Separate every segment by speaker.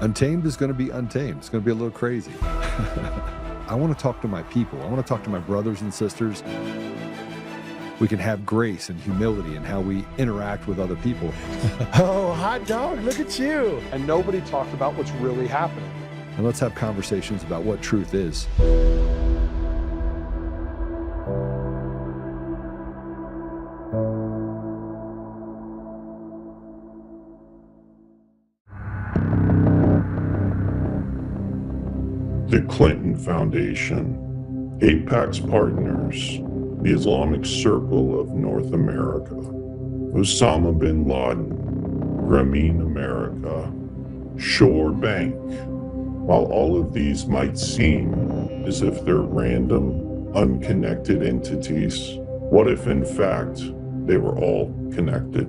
Speaker 1: Untamed is going to be untamed. It's going to be a little crazy. I want to talk to my people. I want to talk to my brothers and sisters. We can have grace and humility in how we interact with other people.
Speaker 2: Oh, hot dog, look at you.
Speaker 3: And nobody talked about what's really happening.
Speaker 1: And let's have conversations about what truth is.
Speaker 4: The Clinton Foundation, Apax Partners, the Islamic Circle of North America, Osama bin Laden, Grameen America, Shore Bank. While all of these might seem as if they're random, unconnected entities, what if in fact they were all connected?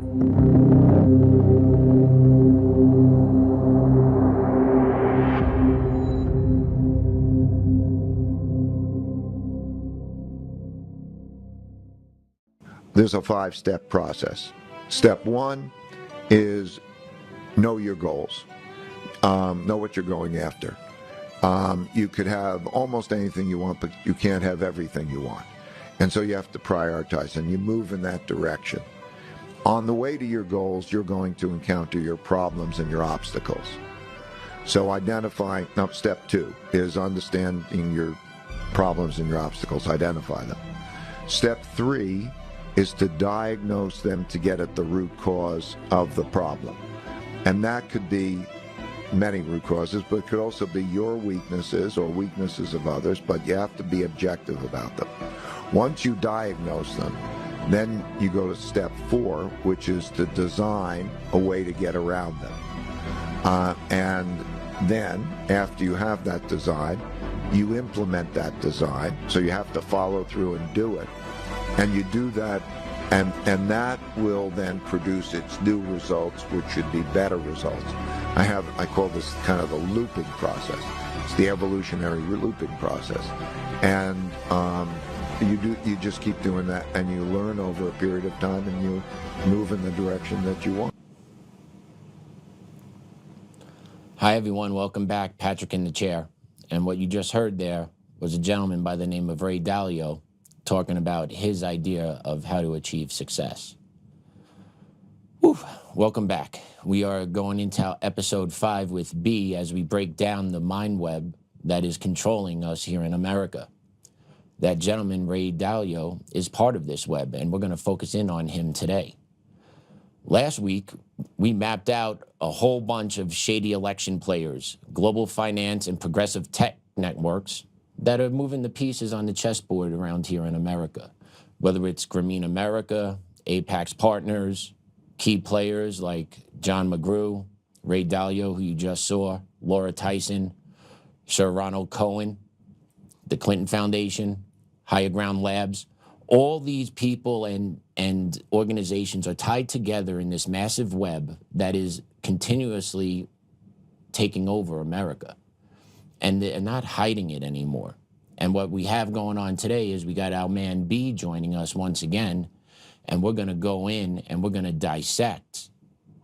Speaker 5: There's a 5-step process. Step 1 is know your goals. Know what you're going after. You could have almost anything you want, but you can't have everything you want. And so you have to prioritize, and you move in that direction. On the way to your goals, you're going to encounter your problems and your obstacles. So step 2 is understanding your problems and your obstacles, identify them. Step 3 is to diagnose them to get at the root cause of the problem. And that could be many root causes, but it could also be your weaknesses or weaknesses of others, but you have to be objective about them. Once you diagnose them, then you go to step 4, which is to design a way to get around them. And then, after you have that design, you implement that design, so you have to follow through and do it. And you do that, and that will then produce its new results, which should be better results. I call this kind of the looping process. It's the evolutionary looping process. And you just keep doing that, and you learn over a period of time, and you move in the direction that you want.
Speaker 6: Hi, everyone. Welcome back. Patrick in the chair. And what you just heard there was a gentleman by the name of Ray Dalio talking about his idea of how to achieve success. Whew. Welcome back. We are going into episode 5 with B as we break down the mind web that is controlling us here in America. That gentleman, Ray Dalio, is part of this web, and we're going to focus in on him today. Last week, we mapped out a whole bunch of shady election players, global finance and progressive tech networks that are moving the pieces on the chessboard around here in America. Whether it's Grameen America, Apax Partners, key players like John McGrew, Ray Dalio, who you just saw, Laura Tyson, Sir Ronald Cohen, the Clinton Foundation, Higher Ground Labs. All these people and organizations are tied together in this massive web that is continuously taking over America. And they're not hiding it anymore. And what we have going on today is we got our man B joining us once again, and we're going to go in and we're going to dissect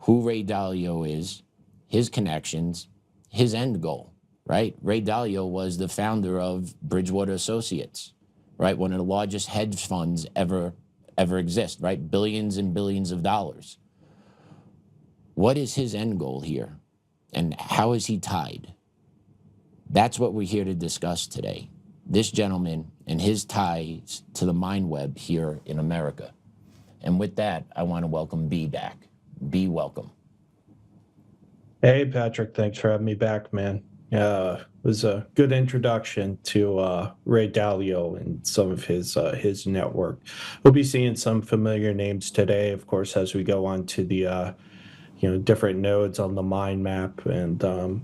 Speaker 6: who Ray Dalio is, his connections, his end goal, right? Ray Dalio was the founder of Bridgewater Associates, right? One of the largest hedge funds ever exist, right? Billions and billions of dollars. What is his end goal here? And how is he tied? That's what we're here to discuss today. This gentleman and his ties to the mind web here in America. And with that, I want to welcome B back. B, welcome.
Speaker 7: Hey, Patrick. Thanks for having me back, man. It was a good introduction to Ray Dalio and some of his network. We'll be seeing some familiar names today, of course, as we go on to the different nodes on the mind map, and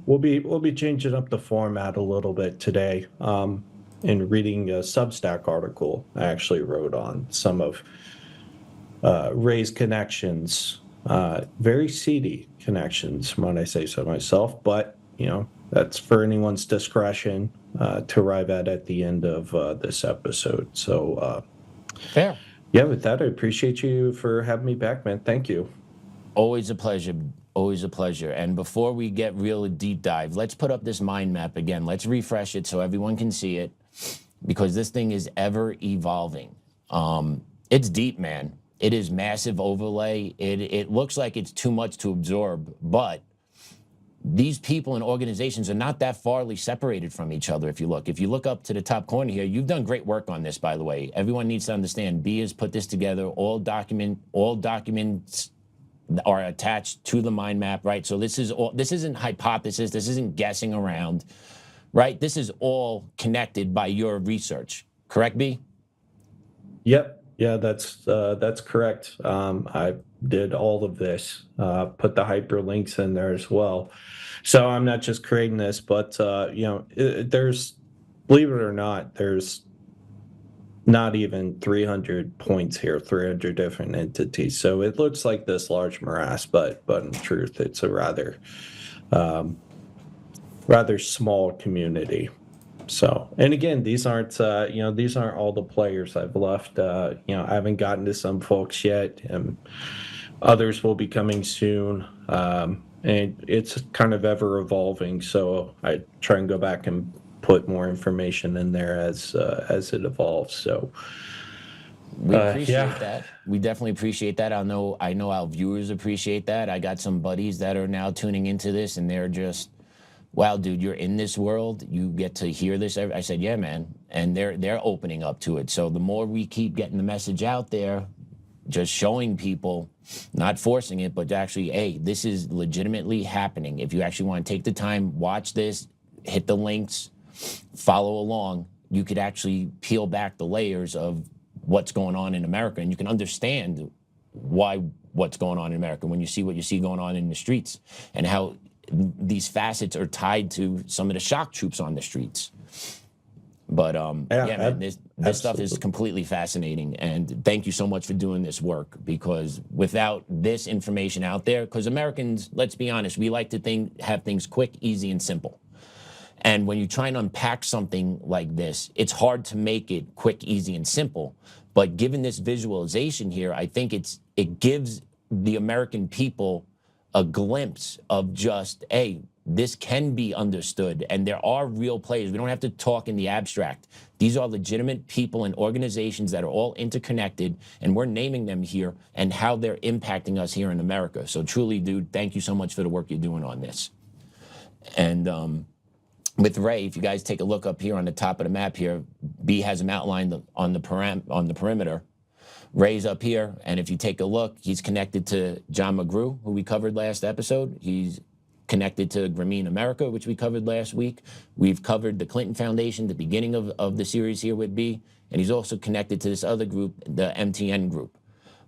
Speaker 7: we'll be changing up the format a little bit today. In reading a Substack article I actually wrote on some of Ray's connections, very seedy connections, when I say so myself, but that's for anyone's discretion to arrive at the end of this episode. So
Speaker 6: fair.
Speaker 7: Yeah, with that, I appreciate you for having me back, man. Thank you.
Speaker 6: Always a pleasure, Always a pleasure. And before we get real deep dive, let's put up this mind map again. Let's refresh it so everyone can see it, because this thing is ever evolving. It's deep, man. It is massive overlay. It looks like it's too much to absorb, but these people and organizations are not that farly separated from each other. If you look up to the top corner here, you've done great work on this, by the way. Everyone needs to understand, B has put this together. All documents are attached to the mind map, right? So this isn't hypothesis, this isn't guessing around, right? This is all connected by your research, correct, B?
Speaker 7: Yep. Yeah, that's correct. I did all of this, put the hyperlinks in there as well. So I'm not just creating this, but there's, believe it or not, there's not even 300 points here, 300 different entities. So it looks like this large morass, but in truth, it's a rather small community. So, and again, these aren't all the players I've left. I haven't gotten to some folks yet, and others will be coming soon. And it's kind of ever evolving. So I try and go back and put more information in there as it evolves. So
Speaker 6: we appreciate that. We definitely appreciate that. I know our viewers appreciate that. I got some buddies that are now tuning into this, and they're just, wow, dude, you're in this world. You get to hear this. I said, yeah, man. And they're opening up to it. So the more we keep getting the message out there, just showing people, not forcing it, but actually, hey, this is legitimately happening. If you actually want to take the time, watch this, hit the links, follow along, you could actually peel back the layers of what's going on in America, and you can understand what's going on in America when you see what you see going on in the streets and how these facets are tied to some of the shock troops on the streets. But man, this stuff is completely fascinating, and thank you so much for doing this work, because without this information out there, because Americans, let's be honest, we like to have things quick, easy, and simple. And when you try and unpack something like this, it's hard to make it quick, easy, and simple. But given this visualization here, I think it gives the American people a glimpse of just, hey, this can be understood, and there are real players. We don't have to talk in the abstract. These are legitimate people and organizations that are all interconnected, and we're naming them here and how they're impacting us here in America. So truly, dude, thank you so much for the work you're doing on this. And with Ray, if you guys take a look up here on the top of the map here, B has him outlined on the perimeter. Ray's up here, and if you take a look, he's connected to John McGrew, who we covered last episode. He's connected to Grameen America, which we covered last week. We've covered the Clinton Foundation, the beginning of the series here with B, and he's also connected to this other group, the MTN group.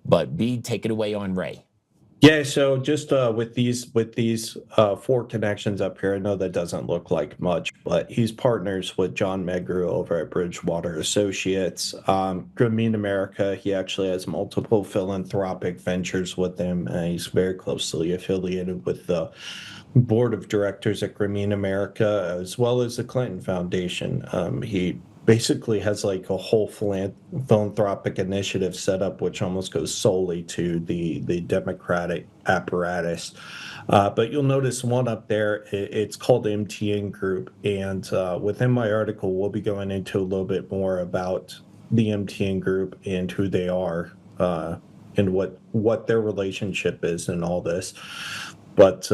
Speaker 6: But B, take it away on Ray.
Speaker 7: Yeah, so just with these four connections up here, I know that doesn't look like much, but he's partners with John McGrew over at Bridgewater Associates. Grameen America, he actually has multiple philanthropic ventures with them. He's very closely affiliated with the board of directors at Grameen America, as well as the Clinton Foundation. He basically has like a whole philanthropic initiative set up, which almost goes solely to the Democratic apparatus. But you'll notice one up there, it's called MTN Group. And within my article, we'll be going into a little bit more about the MTN Group and who they are and what their relationship is and all this. But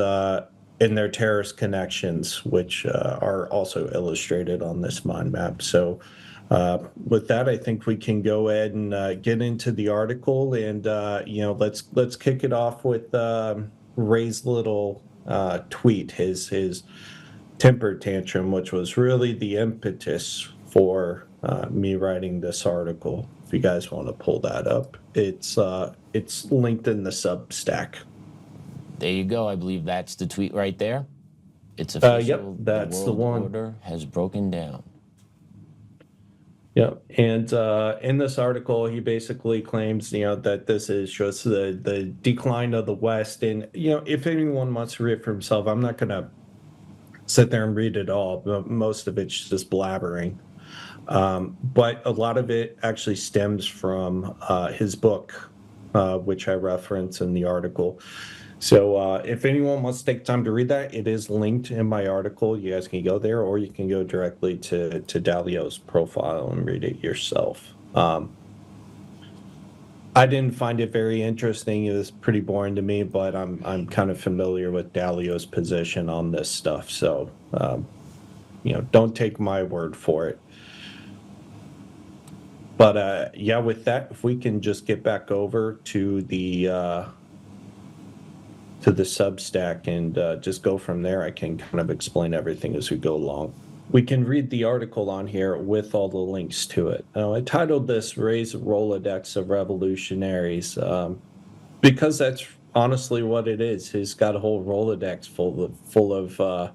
Speaker 7: in their terrorist connections, which are also illustrated on this mind map. So with that, I think we can go ahead and get into the article, and let's kick it off with Ray's little tweet, his temper tantrum, which was really the impetus for me writing this article. If you guys want to pull that up, it's linked in the Substack.
Speaker 6: There you go. I believe that's the tweet right there. It's official.
Speaker 7: Yep, that's the one.
Speaker 6: The world order has broken down.
Speaker 7: Yep, and in this article, he basically claims, that this is just the decline of the West. And if anyone wants to read it for himself, I'm not going to sit there and read it all. But most of it's just blabbering. But a lot of it actually stems from his book, which I reference in the article. So if anyone wants to take time to read that, it is linked in my article. You guys can go there, or you can go directly to Dalio's profile and read it yourself. I didn't find it very interesting. It was pretty boring to me, but I'm kind of familiar with Dalio's position on this stuff. So don't take my word for it. But yeah, with that, if we can just get back over to the Substack and just go from there, I can kind of explain everything as we go along. We can read the article on here with all the links to it. I titled this "Raise Rolodex of Revolutionaries" because that's honestly what it is. He's got a whole Rolodex full of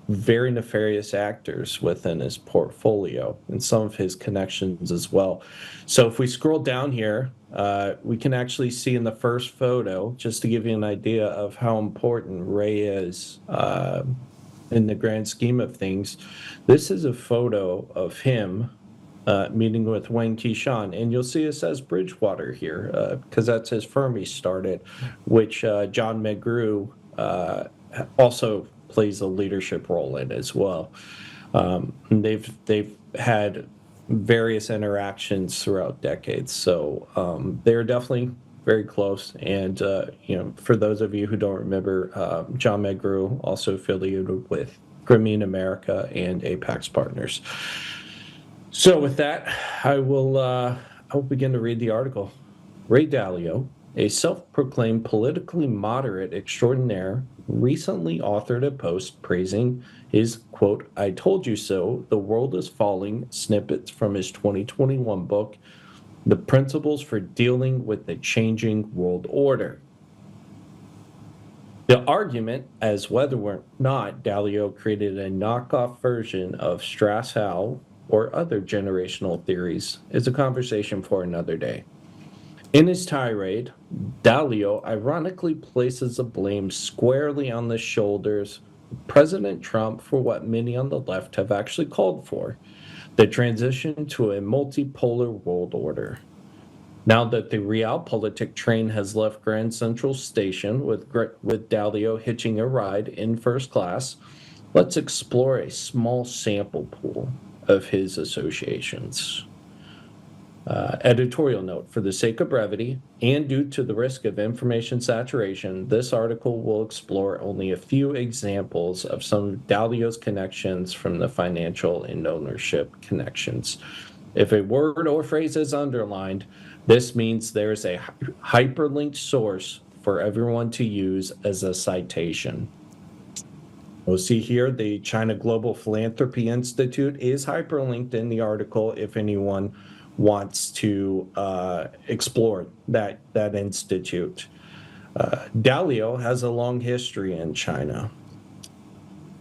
Speaker 7: very nefarious actors within his portfolio and some of his connections as well. So if we scroll down here, we can actually see in the first photo, just to give you an idea of how important Ray is in the grand scheme of things. This is a photo of him meeting with Wang Qishan, and you'll see it says Bridgewater here because that's his firm he started, which John McGrew also plays a leadership role in as well. They've had various interactions throughout decades, so they're definitely very close. And for those of you who don't remember, John McGrew also affiliated with Grameen America and Apax Partners. So with that, I will begin to read the article. Ray Dalio, a self-proclaimed politically moderate extraordinaire, recently authored a post praising his, quote, "I told you so, the world is falling," snippets from his 2021 book, The Principles for Dealing with the Changing World Order. The argument as whether or not Dalio created a knockoff version of Strauss-Howe or other generational theories is a conversation for another day. In his tirade, Dalio ironically places the blame squarely on the shoulders of President Trump for what many on the left have actually called for, the transition to a multipolar world order. Now that the realpolitik train has left Grand Central Station with Dalio hitching a ride in first class, let's explore a small sample pool of his associations. Editorial note: for the sake of brevity and due to the risk of information saturation, this article will explore only a few examples of some of Dalio's connections from the financial and ownership connections. If a word or phrase is underlined, this means there's a hyperlinked source for everyone to use as a citation. We'll see here the China Global Philanthropy Institute is hyperlinked in the article if anyone wants to explore that institute. Dalio has a long history in China.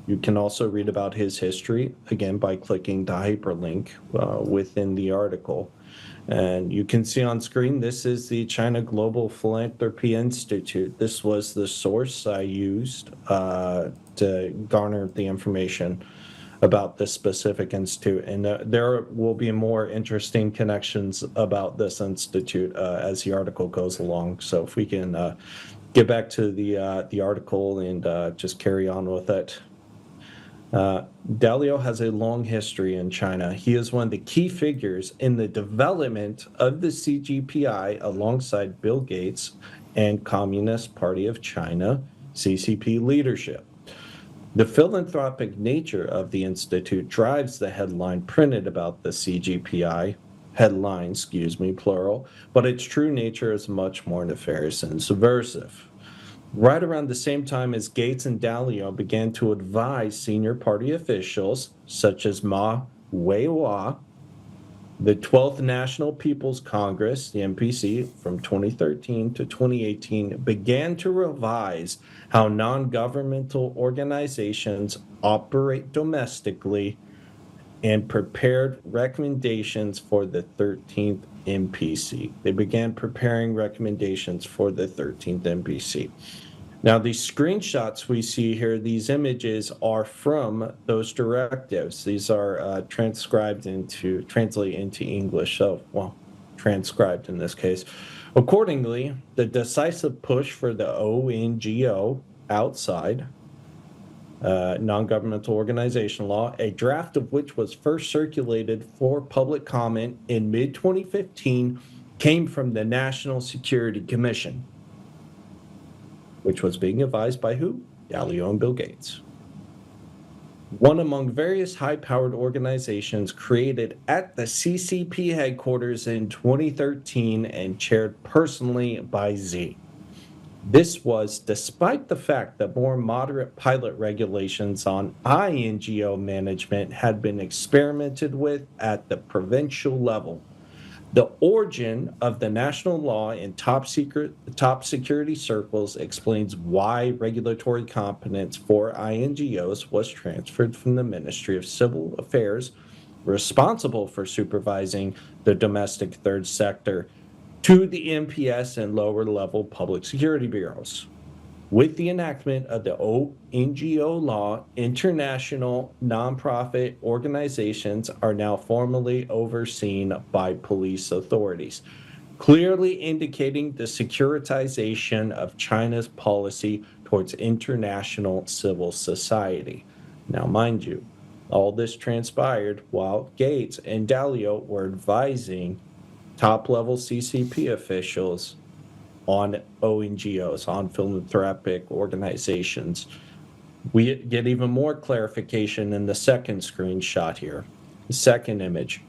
Speaker 7: You can also read about his history, again, by clicking the hyperlink within the article. And you can see on screen, this is the China Global Philanthropy Institute. This was the source I used to garner the information about this specific institute. And there will be more interesting connections about this institute as the article goes along. So if we can get back to the article and just carry on with it. Dalio has a long history in China. He is one of the key figures in the development of the CGPI alongside Bill Gates and Communist Party of China, CCP leadership. The philanthropic nature of the institute drives the headline printed about the CGPI, plural, but its true nature is much more nefarious and subversive. Right around the same time as Gates and Dalio began to advise senior party officials, such as Ma Weiwei, the 12th National People's Congress, the NPC, from 2013 to 2018, began to revise how non-governmental organizations operate domestically and prepared recommendations for the 13th NPC. They began preparing recommendations for the 13th NPC. Now, these screenshots we see here, these images are from those directives. These are translated into English, transcribed in this case, Accordingly, the decisive push for the ONGO outside non-governmental organization law, a draft of which was first circulated for public comment in mid-2015, came from the National Security Commission, which was being advised by who? Dalio and Bill Gates. One among various high-powered organizations created at the CCP headquarters in 2013 and chaired personally by Z. This was despite the fact that more moderate pilot regulations on INGO management had been experimented with at the provincial level. The origin of the national law in top security circles explains why regulatory competence for INGOs was transferred from the Ministry of Civil Affairs, responsible for supervising the domestic third sector, to the MPS and lower level public security bureaus. With the enactment of the ONGO law, international nonprofit organizations are now formally overseen by police authorities, clearly indicating the securitization of China's policy towards international civil society. Now, mind you, all this transpired while Gates and Dalio were advising top-level CCP officials on ONGOs, on philanthropic organizations. We get even more clarification in the second screenshot here. The second image.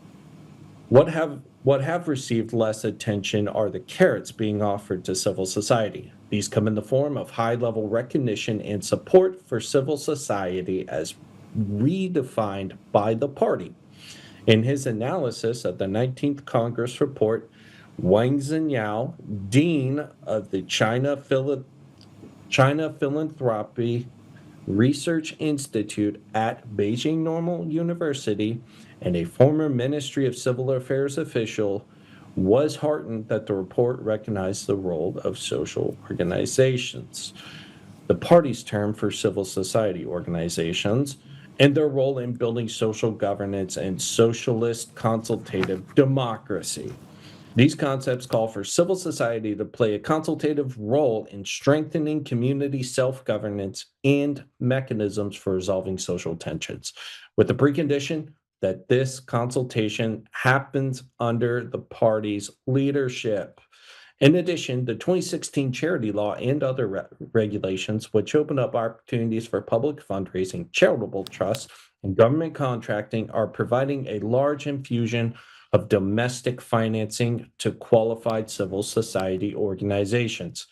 Speaker 7: What have received less attention are the carrots being offered to civil society. These come in the form of high-level recognition and support for civil society as redefined by the party. In his analysis of the 19th Congress report, Wang Xinyao, Dean of the China Philanthropy Research Institute at Beijing Normal University and a former Ministry of Civil Affairs official, was heartened that the report recognized the role of social organizations, the party's term for civil society organizations, and their role in building social governance and socialist consultative democracy. These concepts call for civil society to play a consultative role in strengthening community self-governance and mechanisms for resolving social tensions, with the precondition that this consultation happens under the party's leadership. In addition, the 2016 charity law and other regulations, which open up opportunities for public fundraising, charitable trusts, and government contracting, are providing a large infusion of domestic financing to qualified civil society organizations.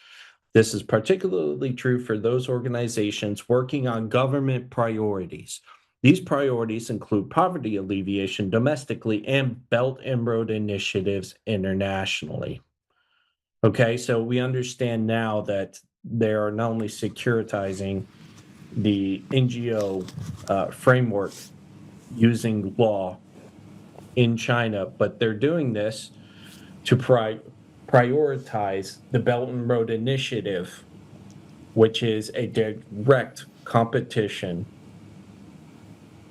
Speaker 7: This is particularly true for those organizations working on government priorities. These priorities include poverty alleviation domestically and Belt and Road initiatives internationally. Okay, so we understand now that they are not only securitizing the NGO framework using law in China, but they're doing this to prioritize the Belt and Road Initiative, which is a direct competition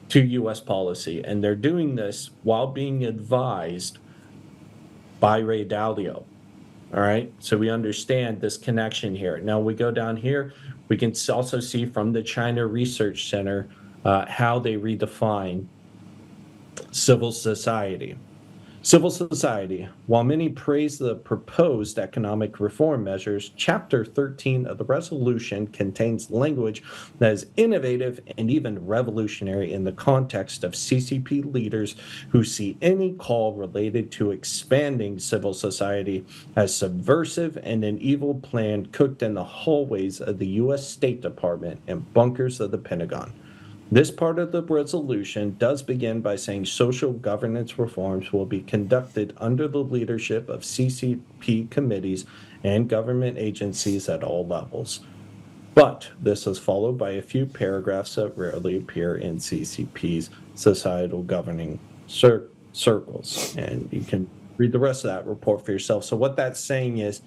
Speaker 7: to U.S. policy. And they're doing this while being advised by Ray Dalio. All right, so we understand this connection here. Now we go down here, we can also see from the China Research Center how they redefine civil society. Civil society. While many praise the proposed economic reform measures, Chapter 13 of the resolution contains language that is innovative and even revolutionary in the context of CCP leaders who see any call related to expanding civil society as subversive and an evil plan cooked in the hallways of the U.S. State Department and bunkers of the Pentagon. This part of the resolution does begin by saying social governance reforms will be conducted under the leadership of CCP committees and government agencies at all levels. But this is followed by a few paragraphs that rarely appear in CCP's societal governing circles. And you can read the rest of that report for yourself. So what that's saying is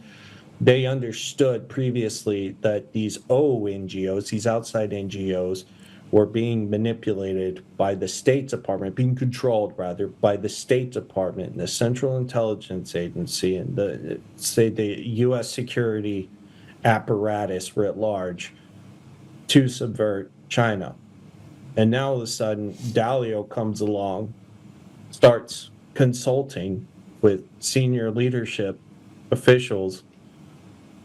Speaker 7: they understood previously that these ONGOs, these outside NGOs, were being manipulated by the State Department, being controlled rather by the State Department and the Central Intelligence Agency and the U.S. security apparatus writ large to subvert China. And now all of a sudden, Dalio comes along, starts consulting with senior leadership officials,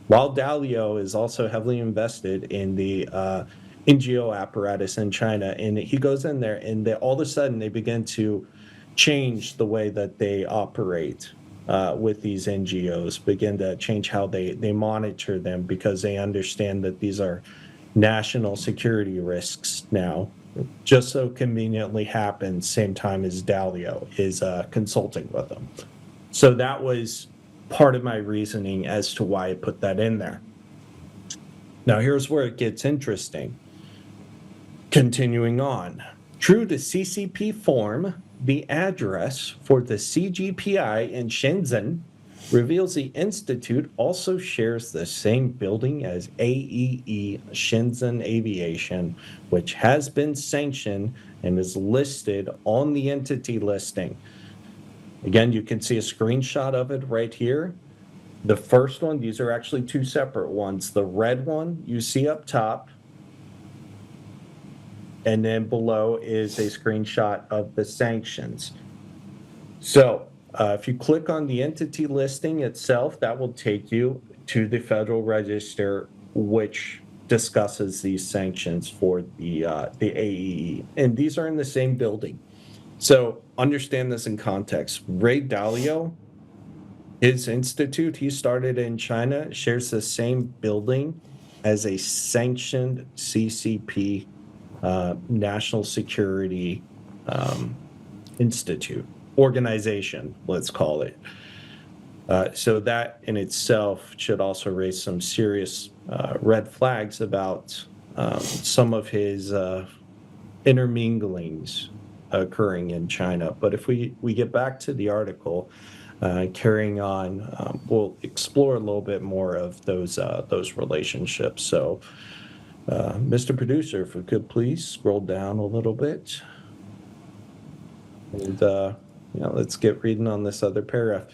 Speaker 7: while Dalio is also heavily invested in the NGO apparatus in China. And he goes in there, and all of a sudden they begin to change the way that they operate with these NGOs, begin to change how they monitor them, because they understand that these are national security risks now. Just so conveniently happens same time as Dalio is consulting with them. So that was part of my reasoning as to why I put that in there. Now here's where it gets interesting. Continuing on. True to CCP form, the address for the CGPI in Shenzhen reveals the institute also shares the same building as AEE Shenzhen Aviation, which has been sanctioned and is listed on the entity listing. Again, you can see a screenshot of it right here. The first one, these are actually two separate ones. The red one you see up top, and then below is a screenshot of the sanctions. So if you click on the entity listing itself, that will take you to the Federal Register, which discusses these sanctions for the AEE. And these are in the same building. So understand this in context. Ray Dalio, his institute he started in China, shares the same building as a sanctioned CCP national security institute, organization, let's call it. So that in itself should also raise some serious red flags about some of his interminglings occurring in China. But if we get back to the article, carrying on, we'll explore a little bit more of those relationships. So, Mr. Producer, if we could please scroll down a little bit, and let's get reading on this other paragraph.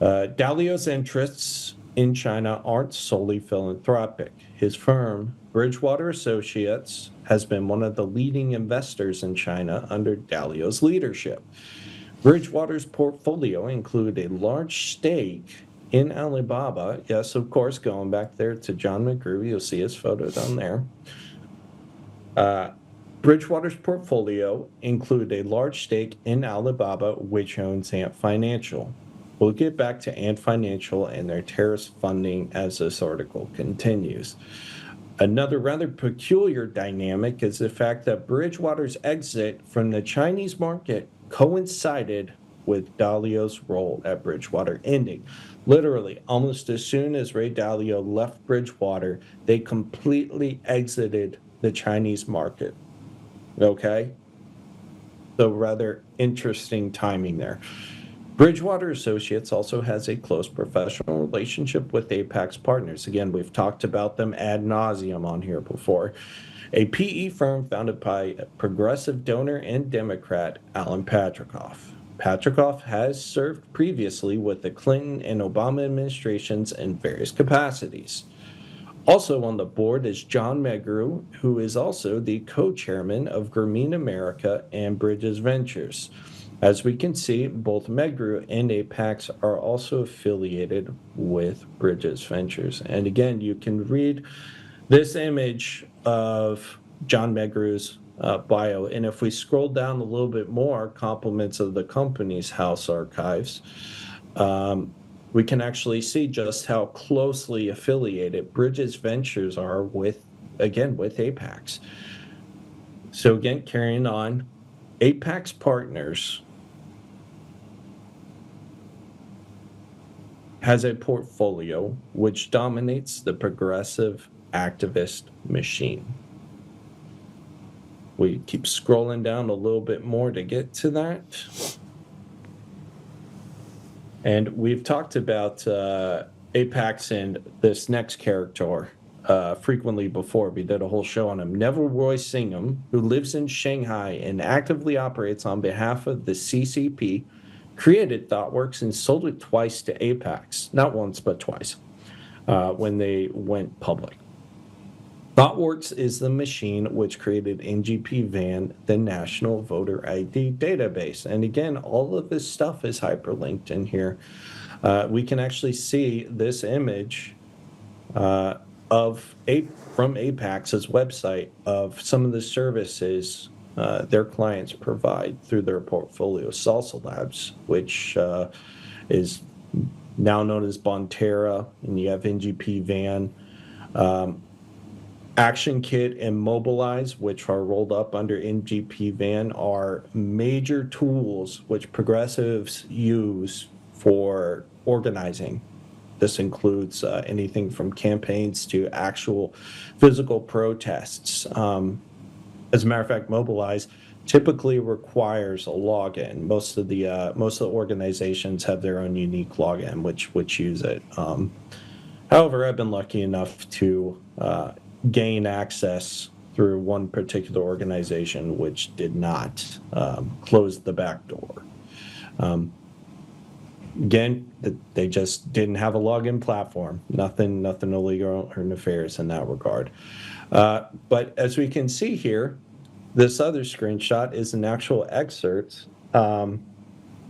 Speaker 7: Dalio's interests in China aren't solely philanthropic. His firm, Bridgewater Associates, has been one of the leading investors in China under Dalio's leadership. Bridgewater's portfolio included a large stake in Alibaba. Yes, of course, going back there to John McGrew, you'll see his photo down there. Bridgewater's portfolio included a large stake in Alibaba, which owns Ant Financial. We'll get back to Ant Financial and their terrorist funding as this article continues. Another rather peculiar dynamic is the fact that Bridgewater's exit from the Chinese market coincided with Dalio's role at Bridgewater ending. Literally, almost as soon as Ray Dalio left Bridgewater, they completely exited the Chinese market. Okay? So rather interesting timing there. Bridgewater Associates also has a close professional relationship with Apax Partners. Again, we've talked about them ad nauseum on here before. A PE firm founded by progressive donor and Democrat Alan Patrikoff. Patrikoff has served previously with the Clinton and Obama administrations in various capacities. Also on the board is John McGrew, who is also the co-chairman of Grameen America and Bridges Ventures. As we can see, both McGrew and Apax are also affiliated with Bridges Ventures. And again, you can read this image of John McGrew's bio. And if we scroll down a little bit more, compliments of the company's house archives, we can actually see just how closely affiliated Bridges Ventures are with Apax. So again, carrying on, Apax Partners has a portfolio which dominates the progressive activist machine. We keep scrolling down a little bit more to get to that. And we've talked about Apax and this next character, frequently before. We did a whole show on him. Neville Roy Singham, who lives in Shanghai and actively operates on behalf of the CCP, created ThoughtWorks and sold it twice to Apax, not once, but twice, when they went public. ThoughtWorks is the machine which created NGP-VAN, the National Voter ID Database. And again, all of this stuff is hyperlinked in here. We can actually see this image from Apax's website of some of the services their clients provide through their portfolio. Salsa Labs, which is now known as Bonterra, and you have NGP-VAN. Action Kit and Mobilize, which are rolled up under NGP-VAN, are major tools which progressives use for organizing. This includes anything from campaigns to actual physical protests. As a matter of fact, Mobilize typically requires a login. Most of the organizations have their own unique login, which use it. However, I've been lucky enough to gain access through one particular organization which did not close the back door. Again, they just didn't have a login platform. Nothing illegal or nefarious in that regard. But as we can see here, this other screenshot is an actual excerpt. One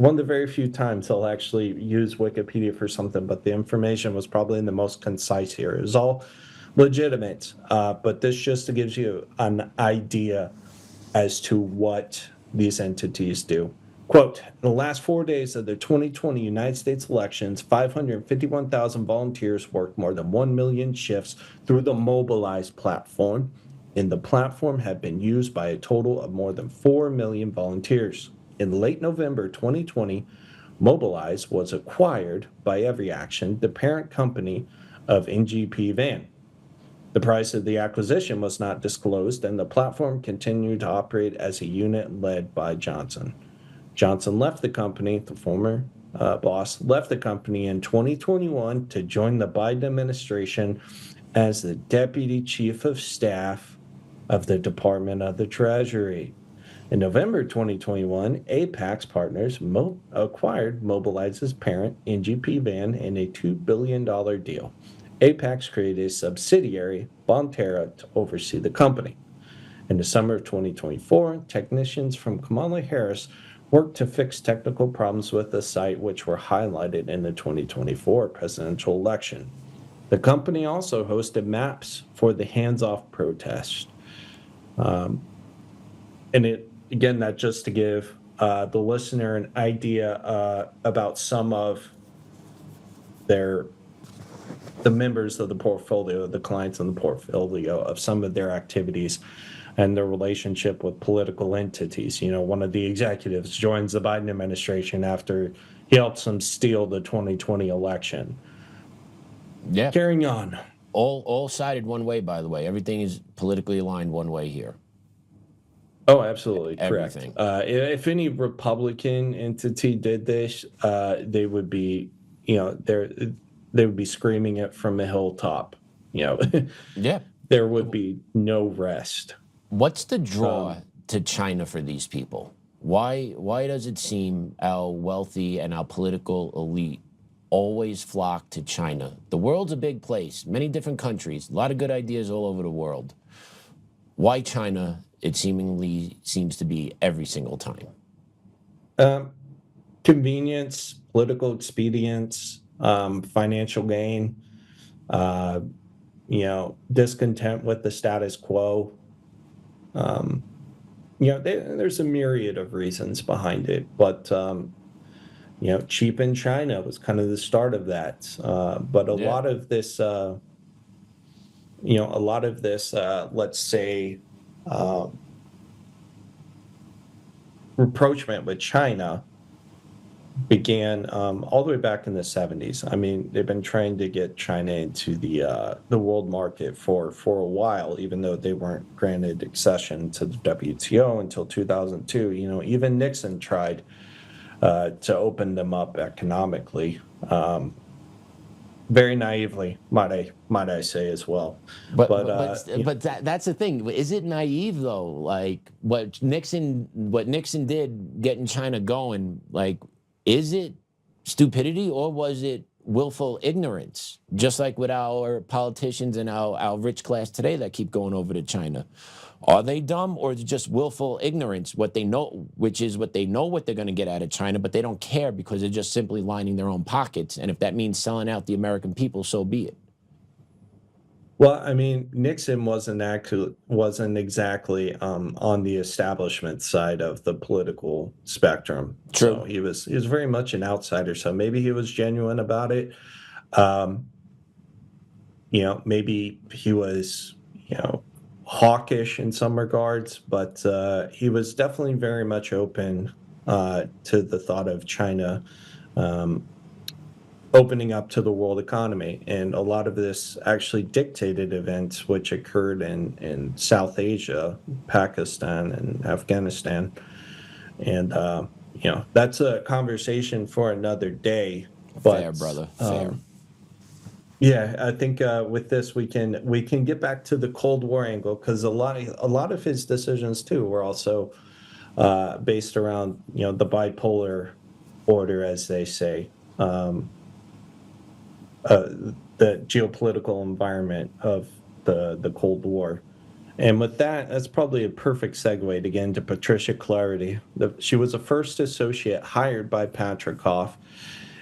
Speaker 7: of the very few times they'll actually use Wikipedia for something, but the information was probably the most concise here. It was all legitimate, but this just gives you an idea as to what these entities do. Quote, in the last 4 days of the 2020 United States elections, 551,000 volunteers worked more than 1 million shifts through the Mobilize platform, and the platform had been used by a total of more than 4 million volunteers. In late November 2020, Mobilize was acquired by EveryAction, the parent company of NGP-VAN. The price of the acquisition was not disclosed, and the platform continued to operate as a unit led by Johnson. Johnson left the company, the former boss, left the company in 2021 to join the Biden administration as the Deputy Chief of Staff of the Department of the Treasury. In November 2021, Apax Partners acquired Mobilize's parent, NGP-VAN, in a $2 billion deal. Apax created a subsidiary, Bonterra, to oversee the company. In the summer of 2024, technicians from Kamala Harris worked to fix technical problems with the site, which were highlighted in the 2024 presidential election. The company also hosted maps for the hands-off protest. And that just to give the listener an idea about some of the members of the portfolio, the clients in the portfolio, of some of their activities and their relationship with political entities. You know, one of the executives joins the Biden administration after he helps them steal the 2020 election.
Speaker 6: Yeah.
Speaker 7: Carrying on.
Speaker 6: All sided one way, by the way. Everything is politically aligned one way here.
Speaker 7: Oh, absolutely.
Speaker 6: Everything.
Speaker 7: Correct. If any Republican entity did this, they would be, they would be screaming it from a hilltop.
Speaker 6: Yeah.
Speaker 7: There would be no rest.
Speaker 6: What's the draw to China for these people? Why does it seem our wealthy and our political elite always flock to China? The world's a big place, many different countries, a lot of good ideas all over the world. Why China? It seemingly seems to be every single time.
Speaker 7: Convenience, political expedience, financial gain, discontent with the status quo. There's a myriad of reasons behind it, but cheap in China was kind of the start of that. But a lot of this, let's say, rapprochement with China began all the way back in the 70s. I mean, they've been trying to get China into the world market for a while, even though they weren't granted accession to the WTO until 2002. Even Nixon tried to open them up economically. very naively, might I say as well.
Speaker 6: But that's the thing. Is it naive though? Like what Nixon did getting China going, like, is it stupidity or was it willful ignorance? Just like with our politicians and our rich class today that keep going over to China. Are they dumb or is it just willful ignorance? What they know, which is what they know what they're going to get out of China, but they don't care because they're just simply lining their own pockets. And if that means selling out the American people, so be it.
Speaker 7: Well, I mean, Nixon wasn't exactly on the establishment side of the political spectrum.
Speaker 6: True.
Speaker 7: So he was very much an outsider. So maybe he was genuine about it. Maybe he was, hawkish in some regards, but he was definitely very much open to the thought of China opening up to the world economy. And a lot of this actually dictated events which occurred in South Asia, Pakistan, and Afghanistan. And, that's a conversation for another day.
Speaker 6: Fair, brother. Fair.
Speaker 7: Yeah, I think with this we can get back to the Cold War angle because a lot of his decisions too were also based around the bipolar order, as they say, the geopolitical environment of the Cold War. And with that, that's probably a perfect segue to get into Patricia Clarity. She was the first associate hired by Patrikoff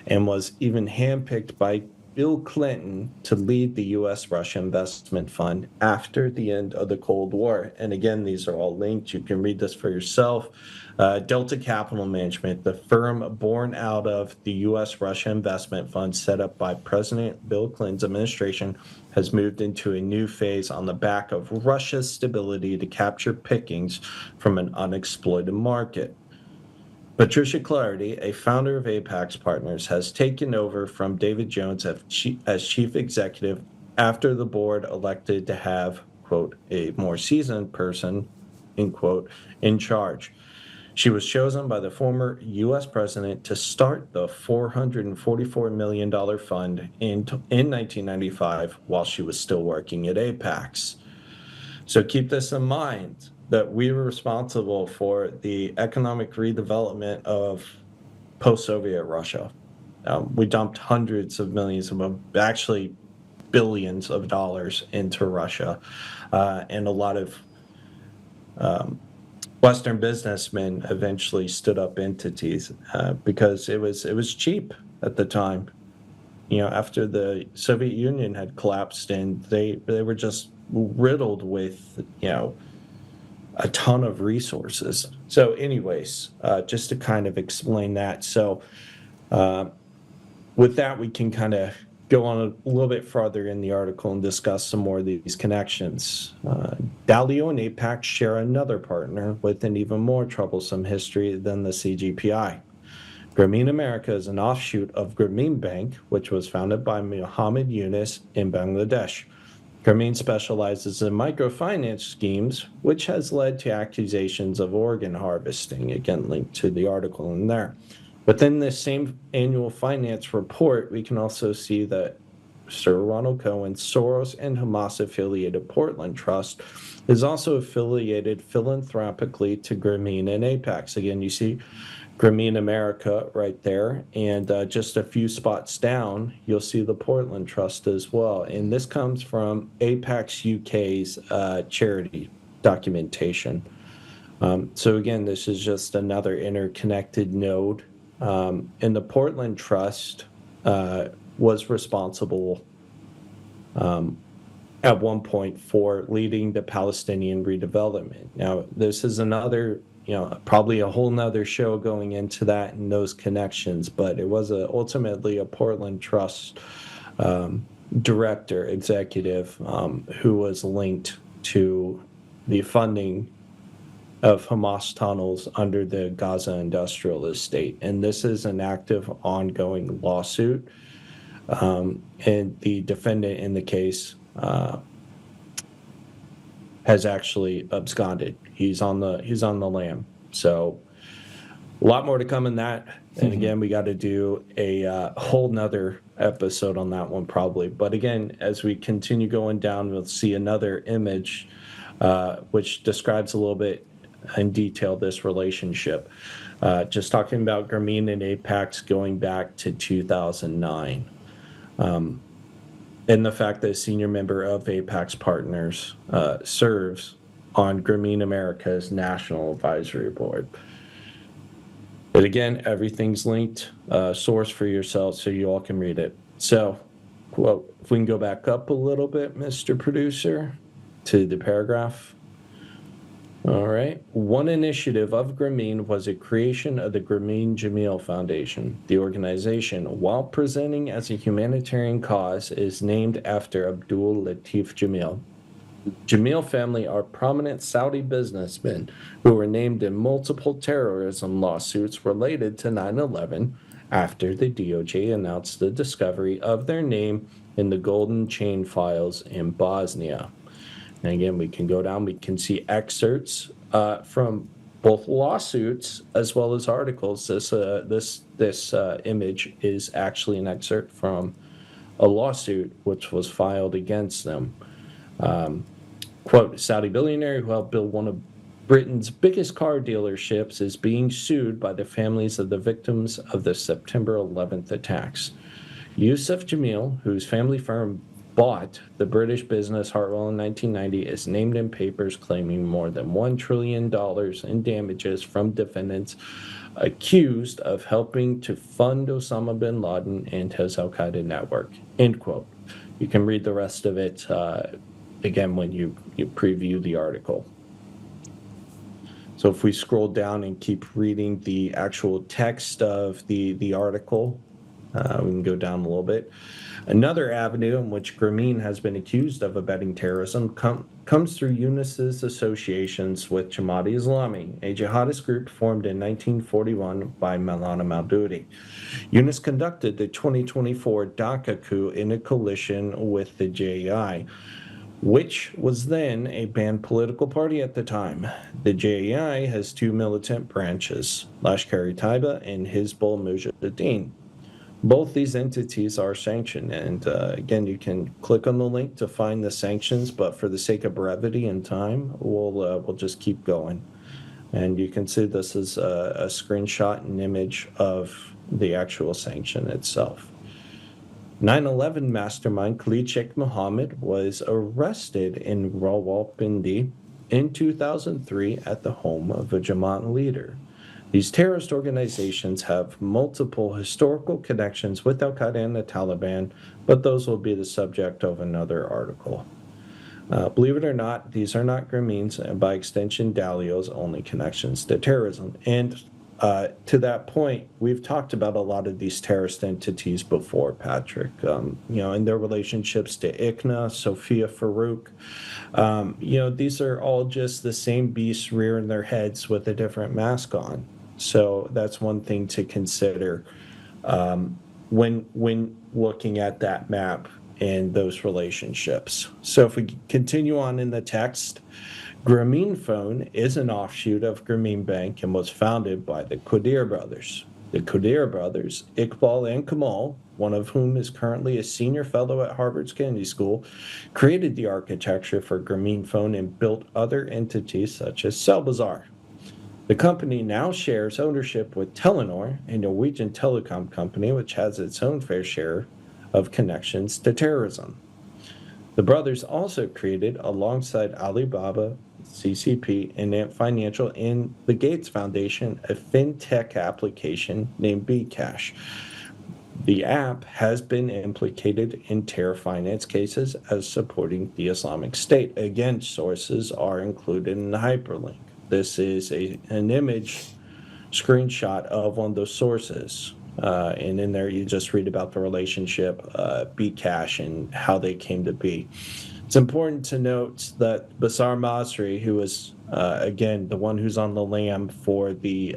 Speaker 7: and was even handpicked by Bill Clinton to lead the U.S.-Russia Investment Fund after the end of the Cold War. And again, these are all linked. You can read this for yourself. Delta Capital Management, the firm born out of the U.S.-Russia Investment Fund set up by President Bill Clinton's administration, has moved into a new phase on the back of Russia's stability to capture pickings from an unexploited market. Patricia Clarity, a founder of Apax Partners, has taken over from David Jones as chief executive after the board elected to have, quote, a more seasoned person, end quote, in charge. She was chosen by the former U.S. president to start the $444 million fund in 1995 while she was still working at Apax. So keep this in mind, that we were responsible for the economic redevelopment of post-Soviet Russia. We dumped hundreds of millions actually billions of dollars into Russia, and a lot of Western businessmen eventually stood up entities because it was cheap at the time. After the Soviet Union had collapsed and they were just riddled with a ton of resources. So anyways, just to kind of explain that. So with that, we can kind of go on a little bit farther in the article and discuss some more of these connections. Dalio and Apax share another partner with an even more troublesome history than the CGPI. Grameen America is an offshoot of Grameen Bank, which was founded by Muhammad Yunus in Bangladesh. Grameen specializes in microfinance schemes, which has led to accusations of organ harvesting, again linked to the article in there. Within this same annual finance report, we can also see that Sir Ronald Cohen's Soros and Hamas-affiliated Portland Trust is also affiliated philanthropically to Grameen and Apax. Again, you see Grameen America right there, and just a few spots down, you'll see the Portland Trust as well. And this comes from Apax UK's charity documentation. So again, this is just another interconnected node. And the Portland Trust was responsible at one point for leading the Palestinian redevelopment. Now, this is another probably a whole nother show going into that and those connections, but it was ultimately a Portland Trust director, executive, who was linked to the funding of Hamas tunnels under the Gaza industrial estate. And this is an active, ongoing lawsuit. And the defendant in the case has actually absconded. He's on the lam. So A lot more to come in that. And again, we got to do a whole nother episode on that one probably. But again, as we continue going down, we'll see another image which describes a little bit in detail this relationship. Just talking about Grameen and Apax going back to 2009. And the fact that a senior member of Apax Partners serves on Grameen America's National Advisory Board. But again, everything's linked, source for yourself so you all can read it. So, well, if we can go back up a little bit, Mr. Producer, to the paragraph. All right. One initiative of Grameen was a creation of the Grameen Jamil Foundation. The organization, while presenting as a humanitarian cause, is named after Abdul Latif Jamil. Jamil family are prominent Saudi businessmen who were named in multiple terrorism lawsuits related to 9/11 after the DOJ announced the discovery of their name in the Golden Chain files in Bosnia. And again, we can go down, we can see excerpts from both lawsuits as well as articles. This image is actually an excerpt from a lawsuit which was filed against them. Quote, Saudi billionaire who helped build one of Britain's biggest car dealerships is being sued by the families of the victims of the September 11th attacks. Yusuf Jamil, whose family firm bought the British business Hartwell in 1990, is named in papers claiming more than $1 trillion in damages from defendants accused of helping to fund Osama bin Laden and his al-Qaeda network, end quote. You can read the rest of it again when you preview the article. So if we scroll down and keep reading the actual text of the article, we can go down a little bit. Another avenue in which Grameen has been accused of abetting terrorism comes through Yunus's associations with Jamaat-e-Islami, a jihadist group formed in 1941 by Maulana Maududi. Yunus conducted the 2024 Dhaka coup in a coalition with the JEI, which was then a banned political party at the time. The JEI has two militant branches, Lashkar-e-Taiba and Hizbul Mujahideen. Both these entities are sanctioned, and again, you can click on the link to find the sanctions, but for the sake of brevity and time, we'll just keep going. And you can see this is a screenshot and image of the actual sanction itself. 9/11 mastermind Khalid Sheikh Mohammed was arrested in Rawalpindi in 2003 at the home of a Jamaat leader. These terrorist organizations have multiple historical connections with al-Qaeda and the Taliban, but those will be the subject of another article. Believe it or not, these are not Grameen's, and by extension, Dalio's only connections to terrorism. And to that point, we've talked about a lot of these terrorist entities before, Patrick, and their relationships to ICNA, Sophia Farouk. These are all just the same beasts rearing their heads with a different mask on. So that's one thing to consider when looking at that map and those relationships. So if we continue on in the text, Grameen Phone is an offshoot of Grameen Bank and was founded by the Qadir brothers. The Qadir brothers, Iqbal and Kamal, one of whom is currently a senior fellow at Harvard's Kennedy School, created the architecture for Grameen Phone and built other entities such as Cellbazaar. The company now shares ownership with Telenor, a Norwegian telecom company which has its own fair share of connections to terrorism. The brothers also created, alongside Alibaba, CCP, and Ant Financial, and the Gates Foundation, a fintech application named Bcash. The app has been implicated in terror finance cases as supporting the Islamic State. Again, sources are included in the hyperlink. This is an image screenshot of one of those sources. And in there, you just read about the relationship, Bcash, and how they came to be. It's important to note that Bassar Masri, who is, again, the one who's on the lam for the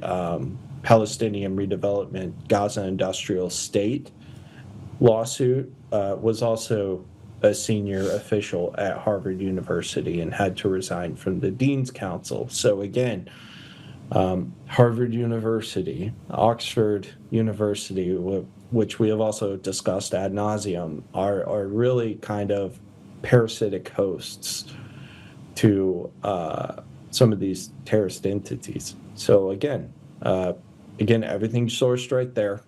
Speaker 7: Palestinian redevelopment Gaza Industrial State lawsuit, was also a senior official at Harvard University and had to resign from the Dean's Council. So again, Harvard University, Oxford University, which we have also discussed ad nauseum, are really kind of parasitic hosts to some of these terrorist entities. So again, everything's sourced right there.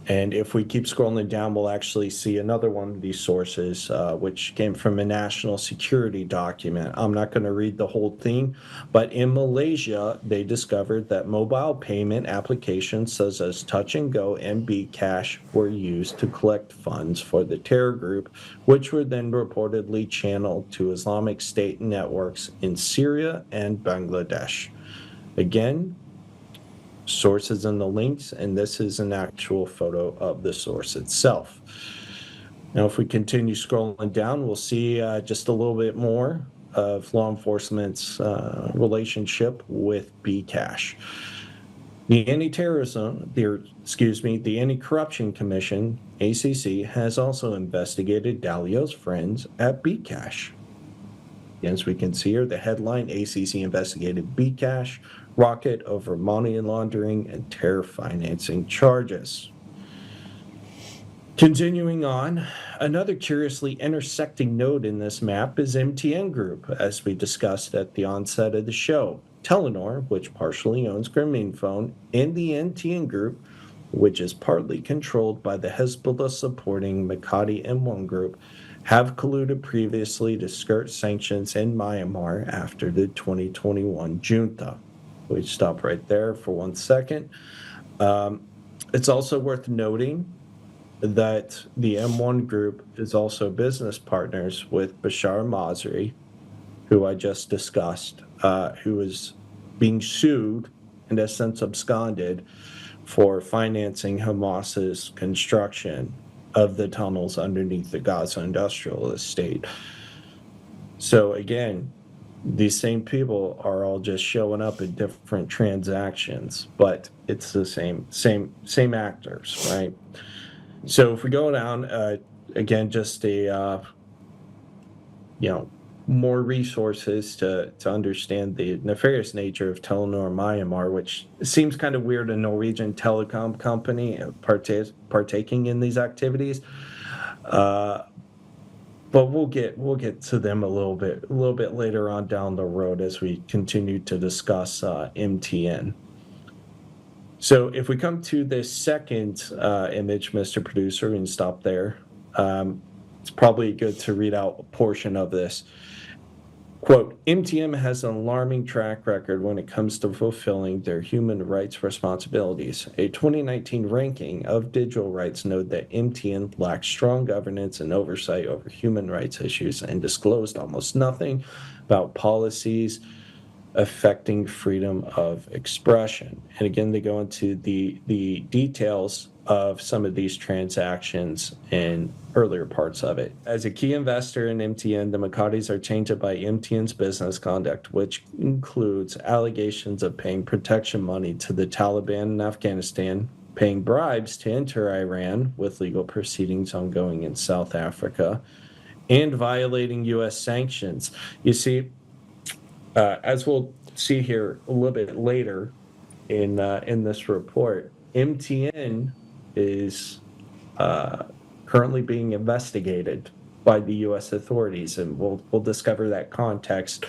Speaker 7: And if we keep scrolling down, we'll actually see another one of these sources, which came from a national security document. I'm not going to read the whole thing, but in Malaysia, they discovered that mobile payment applications such as Touch and Go and Bcash were used to collect funds for the terror group, which were then reportedly channeled to Islamic State networks in Syria and Bangladesh. Again, sources in the links, and this is an actual photo of the source itself. Now, if we continue scrolling down, we'll see just a little bit more of law enforcement's relationship with Bcash. The the Anti-Corruption Commission, ACC, has also investigated Dalio's friends at Bcash. As we can see here, the headline, ACC investigated Bcash Rocket over money laundering and terror financing charges. Continuing on, another curiously intersecting node in this map is MTN Group, as we discussed at the onset of the show. Telenor, which partially owns Grameen Phone, and the MTN Group, which is partly controlled by the Hezbollah-supporting Makati M1 Group, have colluded previously to skirt sanctions in Myanmar after the 2021 junta. We stop right there for 1 second. It's also worth noting that the M1 Group is also business partners with Bashar Masri, who I just discussed, who is being sued and has since absconded for financing Hamas's construction of the tunnels underneath the Gaza industrial estate. So again, these same people are all just showing up in different transactions, but it's the same actors, right? So if we go down, again, just a more resources to understand the nefarious nature of Telenor Myanmar, which seems kind of weird, a Norwegian telecom company partaking in these activities. But we'll get to them a little bit later on down the road as we continue to discuss MTN. So if we come to this second image, Mr. Producer, and stop there, it's probably good to read out a portion of this. Quote, MTN has an alarming track record when it comes to fulfilling their human rights responsibilities. A 2019 ranking of digital rights noted that MTN lacked strong governance and oversight over human rights issues and disclosed almost nothing about policies affecting freedom of expression. And again, they go into the details of some of these transactions in earlier parts of it. As a key investor in MTN, the Makatis are tainted by MTN's business conduct, which includes allegations of paying protection money to the Taliban in Afghanistan, paying bribes to enter Iran with legal proceedings ongoing in South Africa, and violating U.S. sanctions. You see, as we'll see here a little bit later in this report, MTN is currently being investigated by the U.S. authorities, and we'll discover that context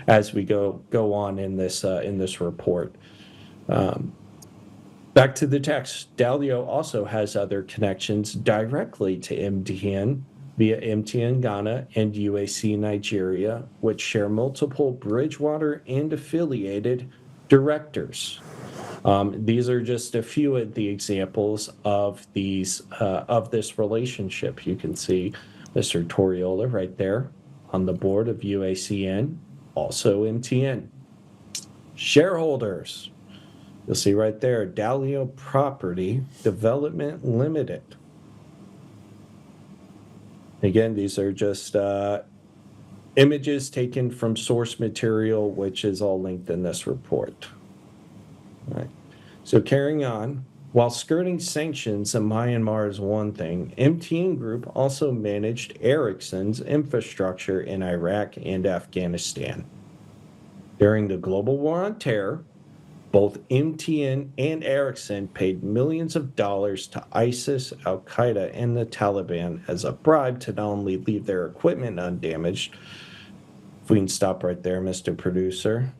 Speaker 7: as we go on in this report. Back to the text, Dalio also has other connections directly to MTN via MTN Ghana and UAC Nigeria, which share multiple Bridgewater and affiliated directors. These are just a few of the examples of these of this relationship. You can see Mr. Toriola right there on the board of UACN, also MTN. Shareholders, you'll see right there, Dalio Property Development Limited. Again, these are just images taken from source material, which is all linked in this report. All right. So carrying on, while skirting sanctions in Myanmar is one thing, MTN Group also managed Ericsson's infrastructure in Iraq and Afghanistan. During the global war on terror, both MTN and Ericsson paid millions of dollars to ISIS, al-Qaeda, and the Taliban as a bribe to not only leave their equipment undamaged, if we can stop right there, Mr. Producer,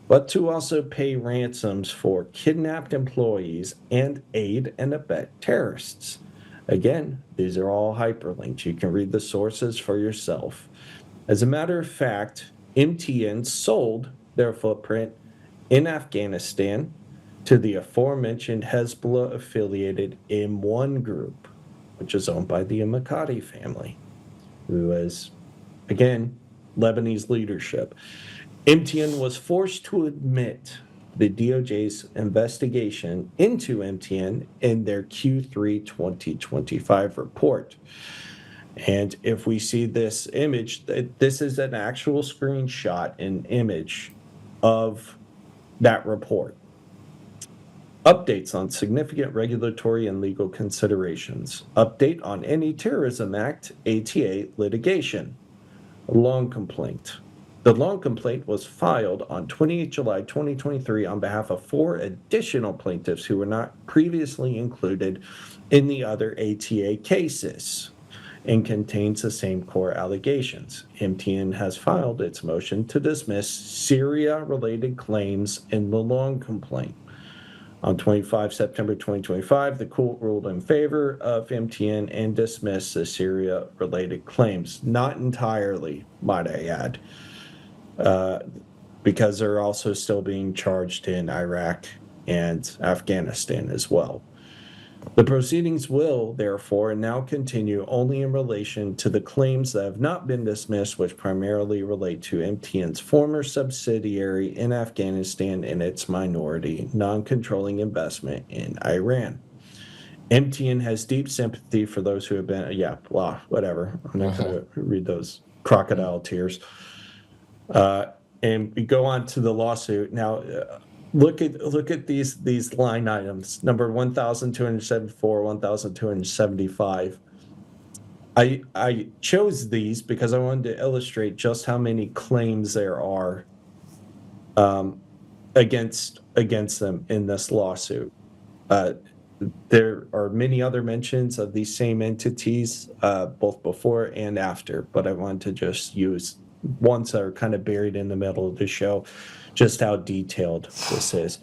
Speaker 7: but to also pay ransoms for kidnapped employees and aid and abet terrorists. Again, these are all hyperlinked. You can read the sources for yourself. As a matter of fact, MTN sold their footprint in Afghanistan to the aforementioned Hezbollah-affiliated M1 group, which is owned by the Makati family, who is, again, Lebanese leadership. MTN was forced to admit the DOJ's investigation into MTN in their Q3 2025 report. And if we see this image, this is an actual screenshot and image of that report. Updates on significant regulatory and legal considerations. Update on Anti-Terrorism Act, ATA litigation. Long complaint. The long complaint was filed on 28 July 2023 on behalf of 4 additional plaintiffs who were not previously included in the other ATA cases and contains the same core allegations. MTN has filed its motion to dismiss Syria-related claims in the long complaint. On 25 September 2025, the court ruled in favor of MTN and dismissed the Syria-related claims. Not entirely, might I add, because they're also still being charged in Iraq and Afghanistan as well. The proceedings will, therefore, now continue only in relation to the claims that have not been dismissed, which primarily relate to MTN's former subsidiary in Afghanistan and its minority, non-controlling investment in Iran. MTN has deep sympathy for those who have been, whatever. I'm not going to read those crocodile tears. And we go on to the lawsuit. Now, look at these line items. Number 1,274, 1,275. I chose these because I wanted to illustrate just how many claims there are against them in this lawsuit. There are many other mentions of these same entities, both before and after, but I wanted to just use ones that are kind of buried in the middle of the show, just how detailed this is.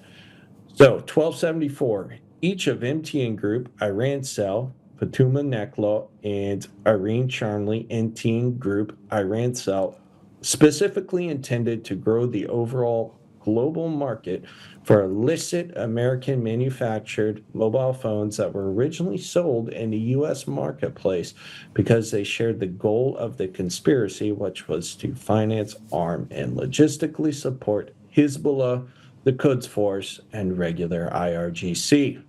Speaker 7: So 1274, each of MTN Group, Iran Cell, Fatuma Neklo, and Irene Charnley, MTN Group, Iran Cell, specifically intended to grow the overall global market for illicit American manufactured mobile phones that were originally sold in the U.S. marketplace because they shared the goal of the conspiracy, which was to finance, arm, and logistically support Hezbollah, the Quds Force, and regular IRGC.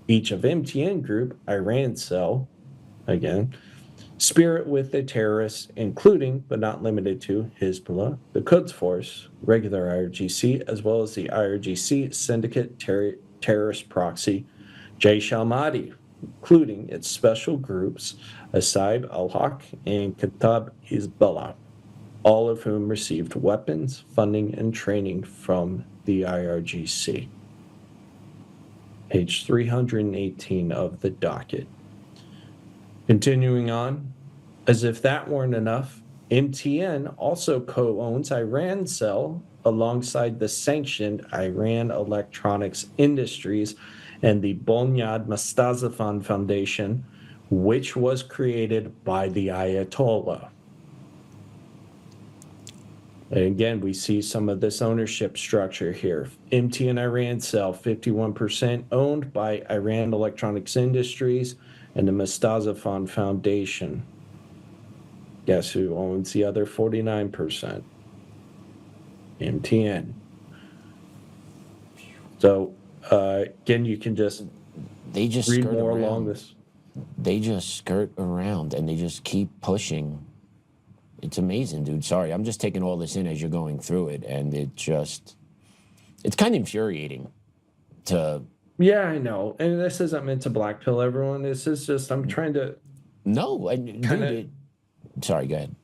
Speaker 7: Each of MTN Group, Iran Cell, again, spirit with the terrorists, including but not limited to Hezbollah, the Quds Force, regular IRGC, as well as the IRGC syndicate terrorist proxy, Jaish al-Mahdi, including its special groups, Asaib al-Haq and Katab Hezbollah, all of whom received weapons, funding, and training from the IRGC. Page 318 of the docket. Continuing on, as if that weren't enough, MTN also co-owns Iran Cell alongside the sanctioned Iran Electronics Industries and the Bonyad Mustazafan Foundation, which was created by the Ayatollah. And again, we see some of this ownership structure here. MTN Iran Cell, 51% owned by Iran Electronics Industries and the Mustazafan Foundation. Guess who owns the other 49%? MTN. So, again, you can just read more along this.
Speaker 6: They just skirt around and they just keep pushing. It's amazing, dude. Sorry, I'm just taking all this in as you're going through it, and it's kind of infuriating to...
Speaker 7: Yeah, I know. And this isn't meant to blackpill everyone. This is just, I'm trying to...
Speaker 6: No, dude, sorry, go ahead.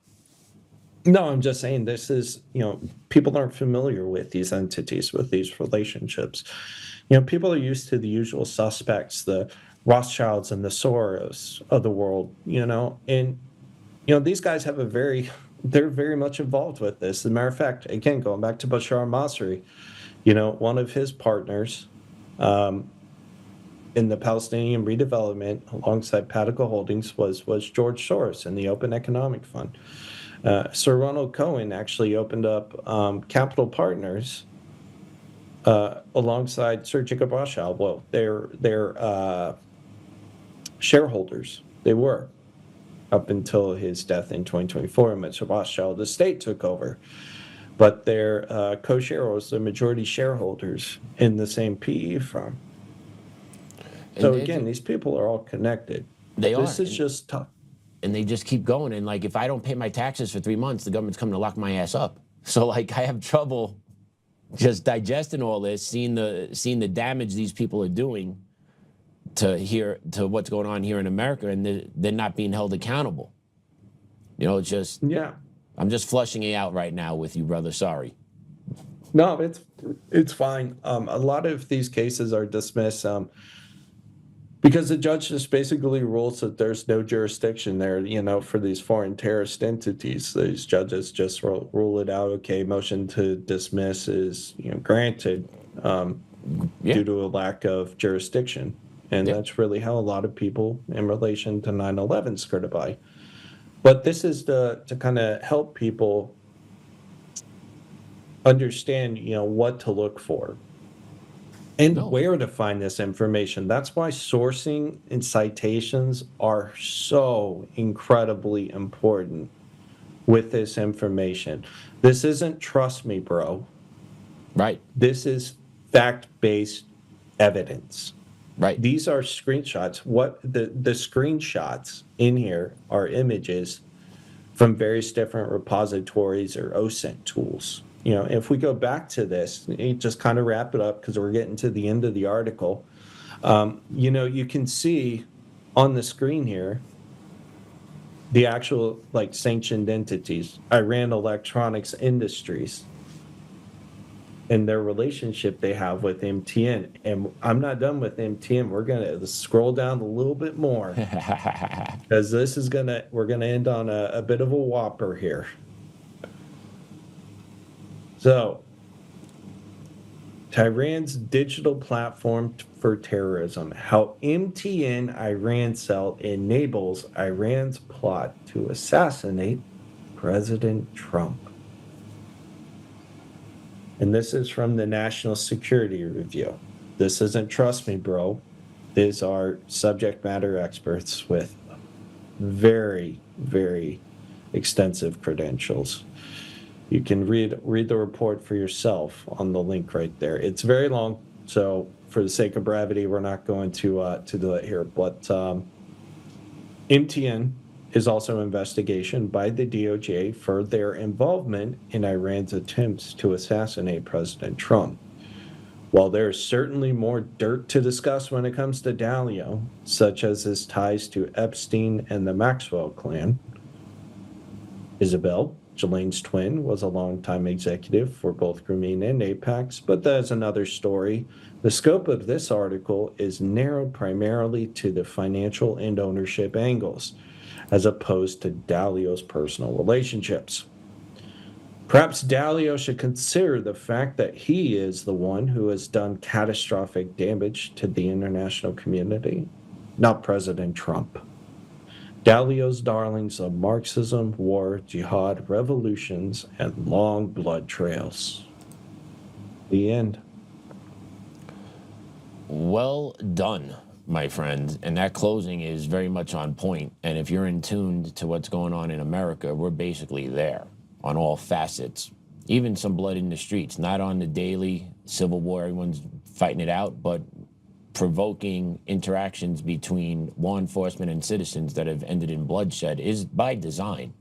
Speaker 7: No, I'm just saying this is, people aren't familiar with these entities, with these relationships. People are used to the usual suspects, the Rothschilds and the Soros of the world, and, these guys they're very much involved with this. As a matter of fact, again, going back to Bashar Masri, one of his partners in the Palestinian redevelopment alongside Pataco Holdings was George Soros in the Open Economic Fund. Sir Ronald Cohen actually opened up Capital Partners alongside Sir Jacob Rothschild. Well, they're shareholders. They were up until his death in 2024, in which Rothschild estate took over. But they're co-shareholders, the majority shareholders in the same PE firm. So again, these people are all connected. This is just tough.
Speaker 6: And they just keep going. And like, if I don't pay my taxes for 3 months, the government's coming to lock my ass up. So like, I have trouble just digesting all this, seeing the damage these people are doing to what's going on here in America, and they're not being held accountable. It's just, I'm just flushing it out right now with you, brother. Sorry.
Speaker 7: No, it's fine. A lot of these cases are dismissed because the judge just basically rules that there's no jurisdiction there, for these foreign terrorist entities. These judges just rule it out. Okay, motion to dismiss is granted due to a lack of jurisdiction. And that's really how a lot of people in relation to 9/11 skirted by. But this is to kind of help people understand, what to look for and where to find this information. That's why sourcing and citations are so incredibly important with this information. This isn't trust me, bro.
Speaker 6: Right.
Speaker 7: This is fact-based evidence.
Speaker 6: Right.
Speaker 7: These are screenshots. What the screenshots in here are images from various different repositories or OSINT tools. If we go back to this, just kind of wrap it up because we're getting to the end of the article. You can see on the screen here the actual sanctioned entities, Iran Electronics Industries, and their relationship they have with MTN. And I'm not done with MTN. We're gonna scroll down a little bit more because we're gonna end on a bit of a whopper here. So, Iran's digital platform for terrorism, how MTN Iran cell enables Iran's plot to assassinate President Trump. And this is from the National Security Review. This isn't trust me, bro. These are subject matter experts with very, very extensive credentials. You can read the report for yourself on the link right there. It's very long, so for the sake of brevity, we're not going to do it here. But MTN is also an investigation by the DOJ for their involvement in Iran's attempts to assassinate President Trump. While there's certainly more dirt to discuss when it comes to Dalio, such as his ties to Epstein and the Maxwell clan, Isabel, Ghislaine's twin, was a longtime executive for both Grameen and Apax, but that's another story. The scope of this article is narrowed primarily to the financial and ownership angles, as opposed to Dalio's personal relationships. Perhaps Dalio should consider the fact that he is the one who has done catastrophic damage to the international community, not President Trump. Dalio's darlings of Marxism, war, jihad, revolutions, and long blood trails. The end.
Speaker 6: Well done, my friend. And that closing is very much on point. And if you're in tune to what's going on in America, we're basically there on all facets. Even some blood in the streets, not on the daily civil war, everyone's fighting it out, but provoking interactions between law enforcement and citizens that have ended in bloodshed is by design.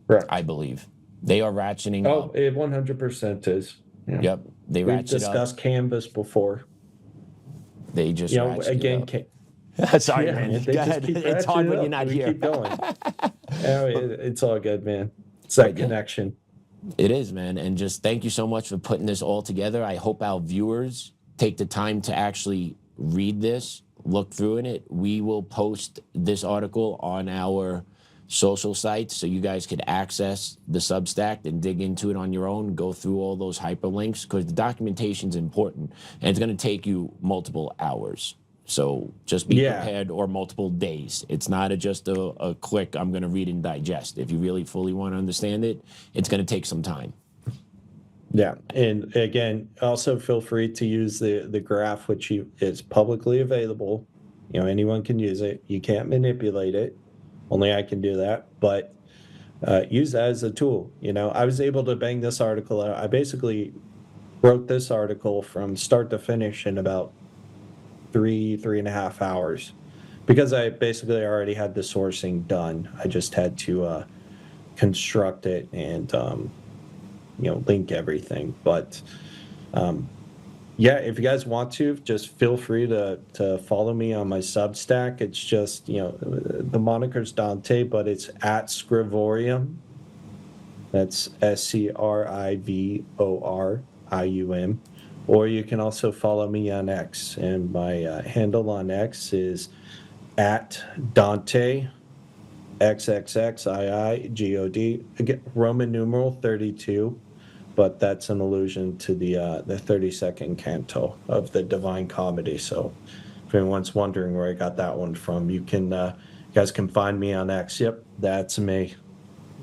Speaker 7: Right.
Speaker 6: I believe. They are ratcheting up.
Speaker 7: It 100% is. Yeah.
Speaker 6: Yep. We've
Speaker 7: discussed Canvas before.
Speaker 6: They just again. Sorry, man. Go ahead. It's hard when you're not here.
Speaker 7: Keep going. It's all good, man. It's that
Speaker 6: But yeah.
Speaker 7: connection.
Speaker 6: It is, man. And just thank you so much for putting this all together. I hope our viewers take the time to actually read this, look through it. We will post this article on our social sites so you guys could access the Substack and dig into it on your own, go through all those hyperlinks, because the documentation is important and it's going to take you multiple hours. So just be prepared, or multiple days. It's not just a quick, I'm going to read and digest. If you really fully want to understand it, it's going to take some time.
Speaker 7: Yeah, and again, also feel free to use the graph, which is publicly available. You know, anyone can use it. You can't manipulate it. Only I can do that. But use that as a tool. You know, I was able to bang this article out. I basically wrote this article from start to finish in about 3.5 hours, because I basically already had the sourcing done. I just had to construct it and link everything. But yeah, if you guys want to, just feel free to follow me on my Substack. It's just, the moniker's Dante, but it's at Scrivorium. That's SCRIVORIUM. Or you can also follow me on X, and my handle on X is at Dante XXXIIGOD. Again, Roman numeral 32, but that's an allusion to the 32nd canto of the Divine Comedy. So if anyone's wondering where I got that one from, you guys can find me on X. Yep, that's me.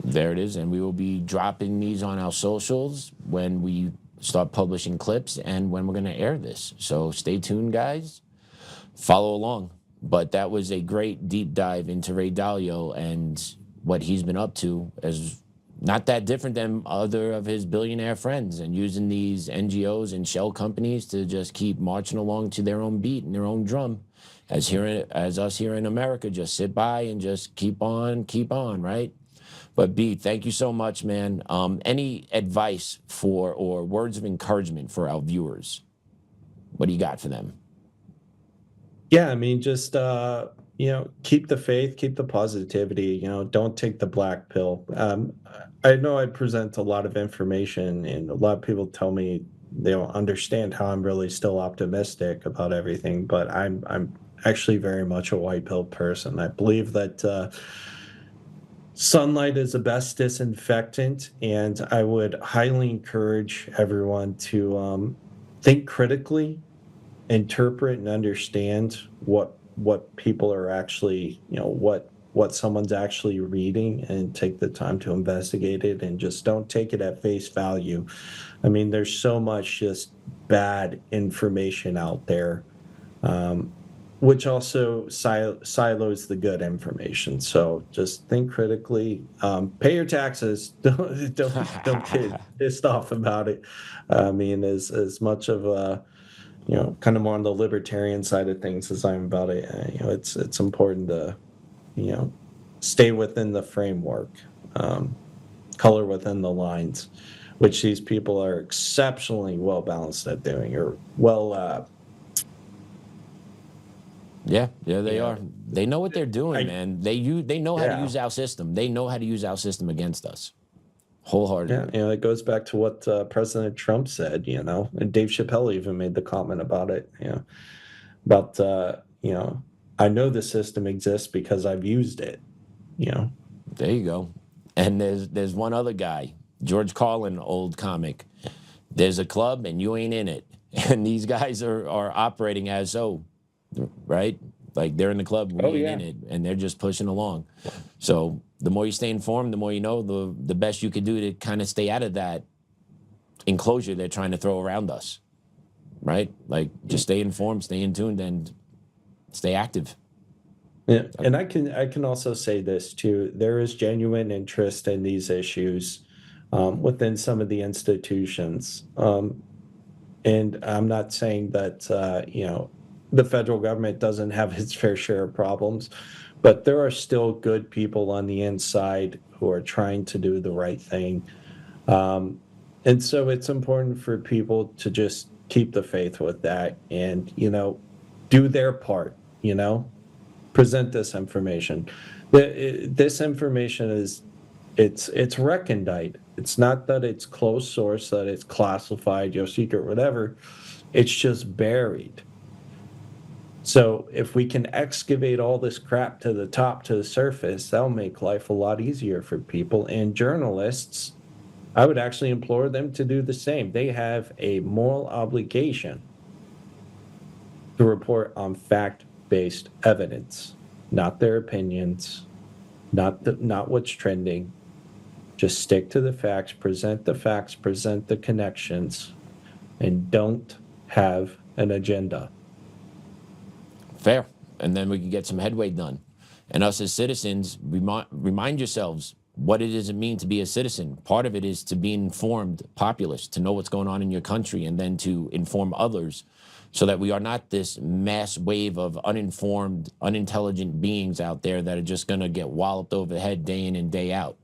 Speaker 6: There it is, and we will be dropping these on our socials when we start publishing clips and when we're going to air this. So stay tuned, guys. Follow along. But that was a great deep dive into Ray Dalio and what he's been up to, as not that different than other of his billionaire friends, and using these NGOs and shell companies to just keep marching along to their own beat and their own drum. As us here in America, just sit by and just keep on, right? But B, thank you so much, man. Any advice or words of encouragement for our viewers? What do you got for them?
Speaker 7: Yeah, I mean, just keep the faith, keep the positivity. Don't take the black pill. I know I present a lot of information, and a lot of people tell me they don't understand how I'm really still optimistic about everything. But I'm actually very much a white pill person. I believe that sunlight is the best disinfectant, and I would highly encourage everyone to think critically, interpret and understand what people are actually, what someone's actually reading, and take the time to investigate it, and just don't take it at face value. I mean, there's so much just bad information out there, which also silos the good information. So just think critically, pay your taxes. Don't get pissed off about it. I mean, as much of a, kind of more on the libertarian side of things as I'm about it, it's important to, stay within the framework, color within the lines, which these people are exceptionally well balanced at doing, or well.
Speaker 6: Yeah, they are. They know what they're doing, man. They know how to use our system. They know how to use our system against us, wholeheartedly.
Speaker 7: Yeah, it goes back to what President Trump said. And Dave Chappelle even made the comment about it. About I know the system exists because I've used it.
Speaker 6: There you go. And there's one other guy, George Carlin, old comic. There's a club and you ain't in it, and these guys are operating as so. Right? Like they're in the club, we ain't in it, and they're just pushing along. So the more you stay informed, the more you know, the best you can do to kind of stay out of that enclosure they're trying to throw around us. Right? Like just stay informed, stay in tune, and stay active.
Speaker 7: Yeah, and I can also say this too. There is genuine interest in these issues within some of the institutions. And I'm not saying that the federal government doesn't have its fair share of problems, but there are still good people on the inside who are trying to do the right thing. And so it's important for people to just keep the faith with that and, do their part, present this information. This information is It's recondite. It's not that it's closed source, that it's classified, secret, whatever. It's just buried. So if we can excavate all this crap to the top, to the surface, that'll make life a lot easier for people. And journalists, I would actually implore them to do the same. They have a moral obligation to report on fact-based evidence, not their opinions, not what's trending. Just stick to the facts, present the connections, and don't have an agenda.
Speaker 6: Fair. And then we can get some headway done. And us as citizens, remind yourselves what it does it mean to be a citizen. Part of it is to be an informed populace, to know what's going on in your country, and then to inform others so that we are not this mass wave of uninformed, unintelligent beings out there that are just going to get walloped over the head day in and day out,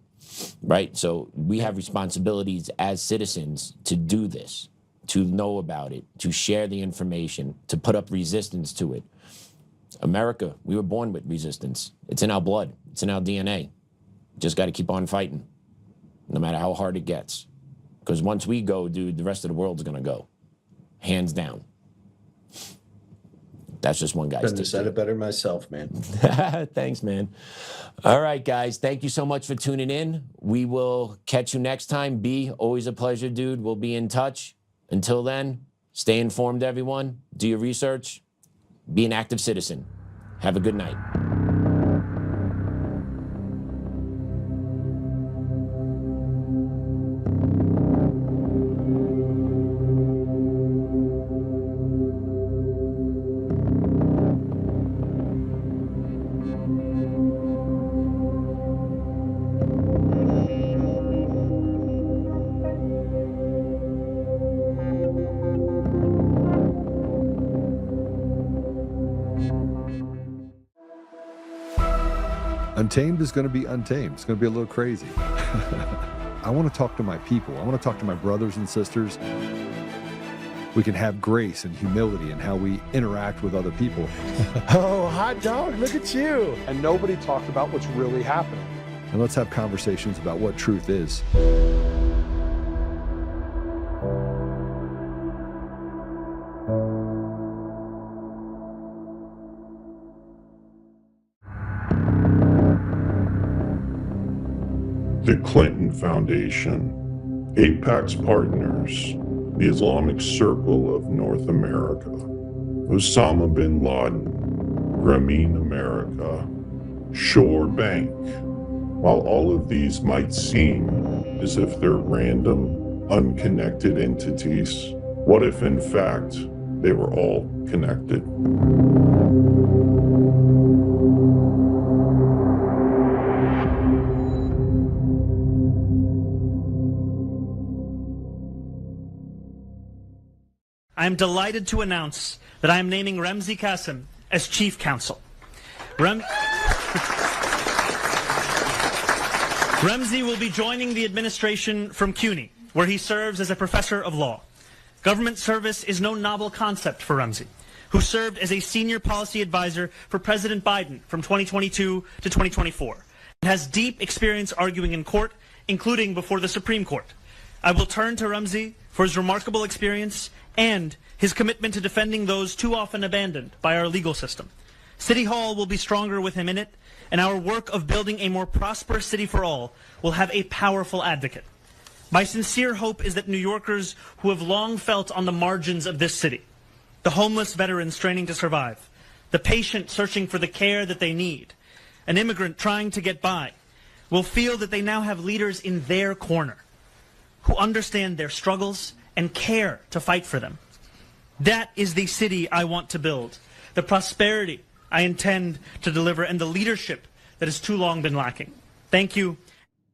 Speaker 6: right? So we have responsibilities as citizens to do this, to know about it, to share the information, to put up resistance to it. America, we were born with resistance. It's in our blood. It's in our DNA. Just got to keep on fighting, no matter how hard it gets. Because once we go, dude, the rest of the world's going to go. Hands down. That's just one guy's
Speaker 7: Couldn't have said it better myself, man.
Speaker 6: Thanks, man. All right, guys. Thank you so much for tuning in. We will catch you next time. B, always a pleasure, dude. We'll be in touch. Until then, stay informed, everyone. Do your research. Be an active citizen. Have a good night.
Speaker 1: Untamed is going to be untamed. It's going to be a little crazy. I want to talk to my people. I want to talk to my brothers and sisters. We can have grace and humility in how we interact with other people.
Speaker 2: Oh, hot dog, look at you.
Speaker 3: And nobody talked about what's really happening.
Speaker 1: And let's have conversations about what truth is.
Speaker 4: The Clinton Foundation, Apax Partners, the Islamic Circle of North America, Osama bin Laden, Grameen America, Shore Bank. While all of these might seem as if they're random, unconnected entities, what if in fact they were all connected?
Speaker 8: I am delighted to announce that I am naming Ramzi Kassem as Chief Counsel. Ramzi will be joining the administration from CUNY, where he serves as a professor of law. Government service is no novel concept for Ramzi, who served as a senior policy advisor for President Biden from 2022 to 2024, and has deep experience arguing in court, including before the Supreme Court. I will turn to Ramzi for his remarkable experience and his commitment to defending those too often abandoned by our legal system. City Hall will be stronger with him in it, and our work of building a more prosperous city for all will have a powerful advocate. My sincere hope is that New Yorkers who have long felt on the margins of this city, the homeless veteran straining to survive, the patient searching for the care that they need, an immigrant trying to get by, will feel that they now have leaders in their corner who understand their struggles and care to fight for them. That is the city I want to build, the prosperity I intend to deliver, and the leadership that has too long been lacking. Thank you.